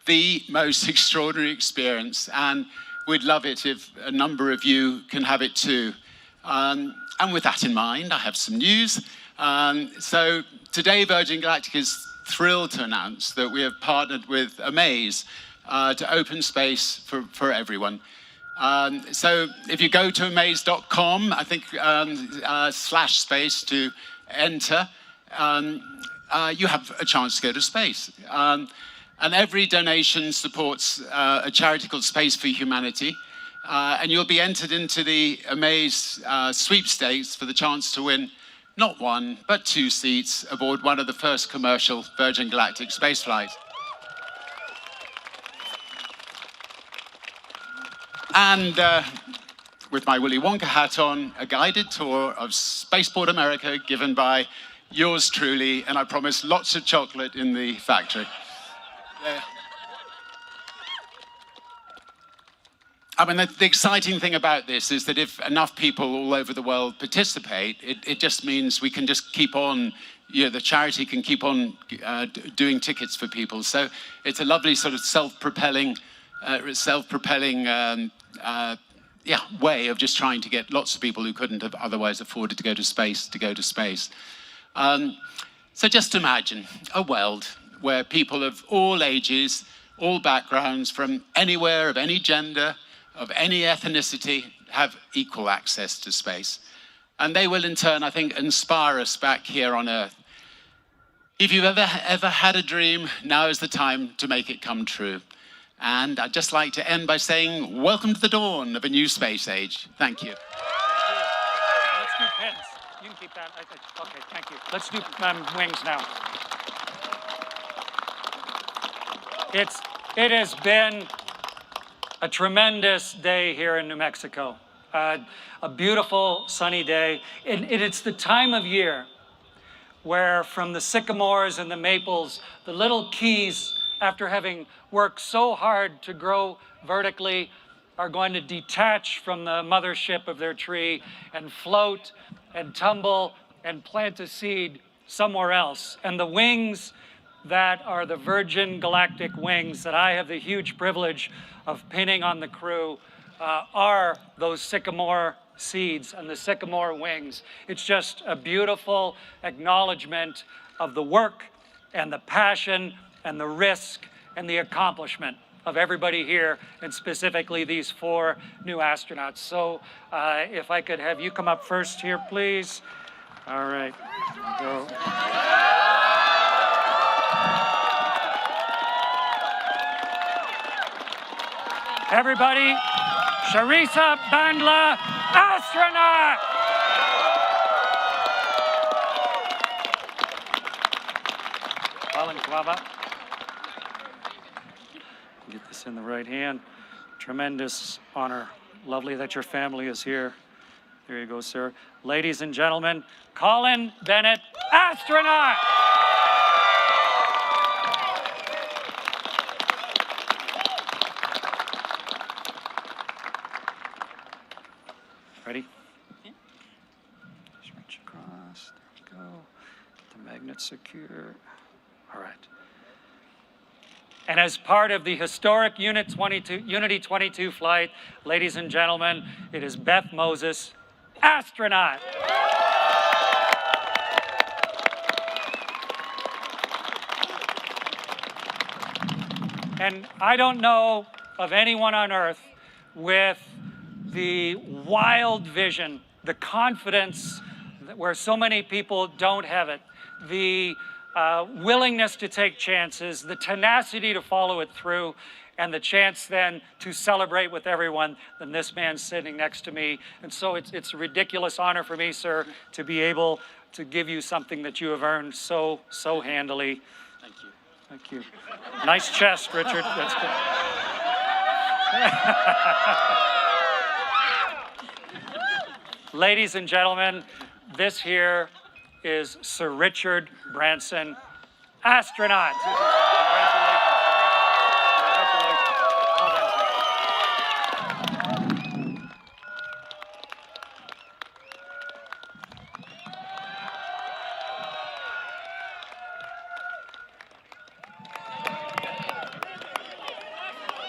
the most extraordinary experience, and we'd love it if a number of you can have it too. And with that in mind, I have some news. So today, Virgin Galactic is thrilled to announce that we have partnered with Amaze to open space for everyone. So if you go to amaze.com, I think /space to enter, you have a chance to go to space. And every donation supports a charity called Space for Humanity. And you'll be entered into the Amaze sweepstakes for the chance to win not one, but 2 seats aboard one of the first commercial Virgin Galactic spaceflights. And with my Willy Wonka hat on, a guided tour of Spaceport America given by yours truly, and I promise lots of chocolate in the factory. I mean, the exciting thing about this is that if enough people all over the world participate, it just means we can just keep on, the charity can keep on doing tickets for people. So it's a lovely sort of self-propelling way of just trying to get lots of people who couldn't have otherwise afforded to go to space. So just imagine a world where people of all ages, all backgrounds, from anywhere, of any gender, of any ethnicity, have equal access to space. And they will in turn, I think, inspire us back here on Earth. If you've ever had a dream, now is the time to make it come true. And I'd just like to end by saying, welcome to the dawn of a new space age. Thank you. Let's do pins. You can keep that. Okay, thank you. Let's do wings now. It has been a tremendous day here in New Mexico. A beautiful sunny day. And it's the time of year where from the sycamores and the maples, the little keys, after having worked so hard to grow vertically, are going to detach from the mothership of their tree and float and tumble and plant a seed somewhere else. And the wings that are the Virgin Galactic wings that I have the huge privilege of pinning on the crew are those sycamore seeds and the sycamore wings. It's just a beautiful acknowledgement of the work and the passion and the risk and the accomplishment of everybody here, and specifically these 4 new astronauts. So if I could have you come up first here, please. All right, go. Everybody, Sharisa Bandla, astronaut! Balaclava. Get this in the right hand. Tremendous honor. Lovely that your family is here. There you go, sir. Ladies and gentlemen, Colin Bennett, astronaut! Ready? Yeah. Just reach across. There we go. Get the magnet secure. All right. And as part of the historic Unity 22 flight, ladies and gentlemen, it is Beth Moses, astronaut. And I don't know of anyone on Earth with the wild vision, the confidence where so many people don't have it, the willingness to take chances, the tenacity to follow it through, and the chance then to celebrate with everyone than this man sitting next to me. And so it's a ridiculous honor for me, sir, to be able to give you something that you have earned so handily. Thank you. Thank you. Nice chest, Richard. That's good. Ladies and gentlemen, this here is Sir Richard Branson, astronaut.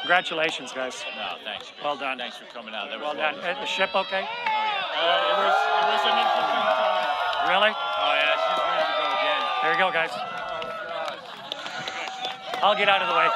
Congratulations. Congratulations, guys. No, thanks. Well done. Thanks for coming out. That was Well done. wonderful. The ship okay? Oh, yeah. It was an interesting time. Really? Oh, yeah, she's ready to go again. There you go, guys. I'll get out of the way.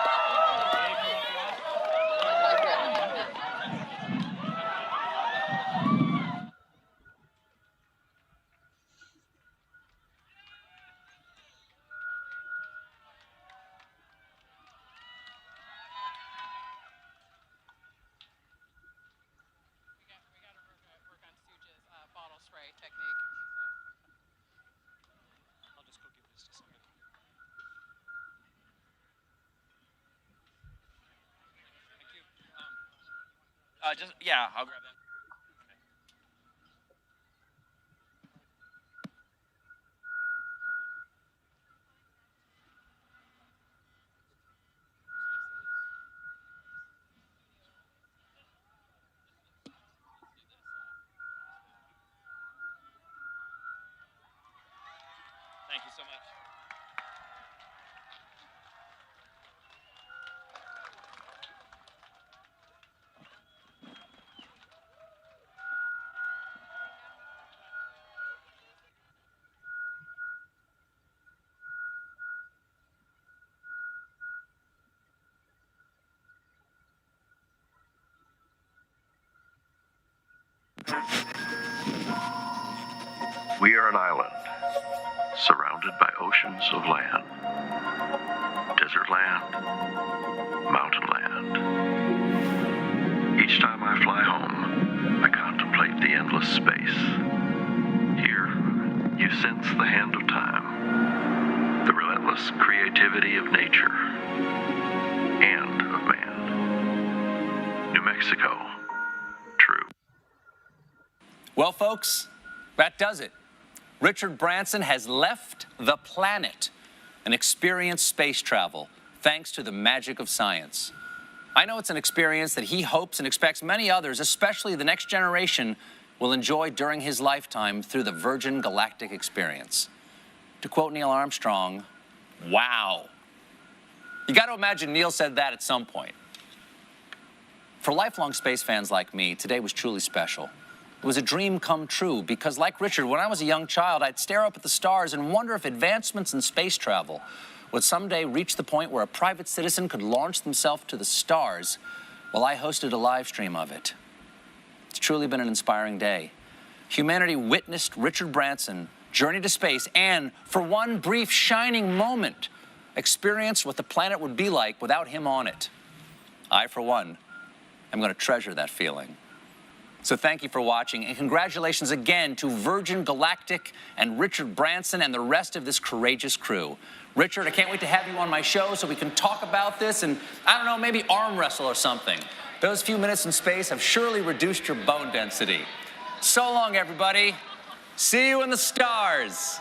Yeah, I'll grab that. Thank you so much. We are an island, surrounded by oceans of land, desert land, mountain land. Each time I fly home, I contemplate the endless space. Here, you sense the hand of time, the relentless creativity of nature, and of man. New Mexico, true. Well, folks, that does it. Richard Branson has left the planet and experienced space travel thanks to the magic of science. I know it's an experience that he hopes and expects many others, especially the next generation, will enjoy during his lifetime through the Virgin Galactic experience. To quote Neil Armstrong, wow. You got to imagine Neil said that at some point. For lifelong space fans like me, today was truly special. It was a dream come true because, like Richard, when I was a young child, I'd stare up at the stars and wonder if advancements in space travel would someday reach the point where a private citizen could launch themselves to the stars while I hosted a live stream of it. It's truly been an inspiring day. Humanity witnessed Richard Branson journey to space and, for one brief shining moment, experienced what the planet would be like without him on it. I, for one, am going to treasure that feeling. So thank you for watching, and congratulations again to Virgin Galactic and Richard Branson and the rest of this courageous crew. Richard, I can't wait to have you on my show so we can talk about this and, I don't know, maybe arm wrestle or something. Those few minutes in space have surely reduced your bone density. So long, everybody. See you in the stars.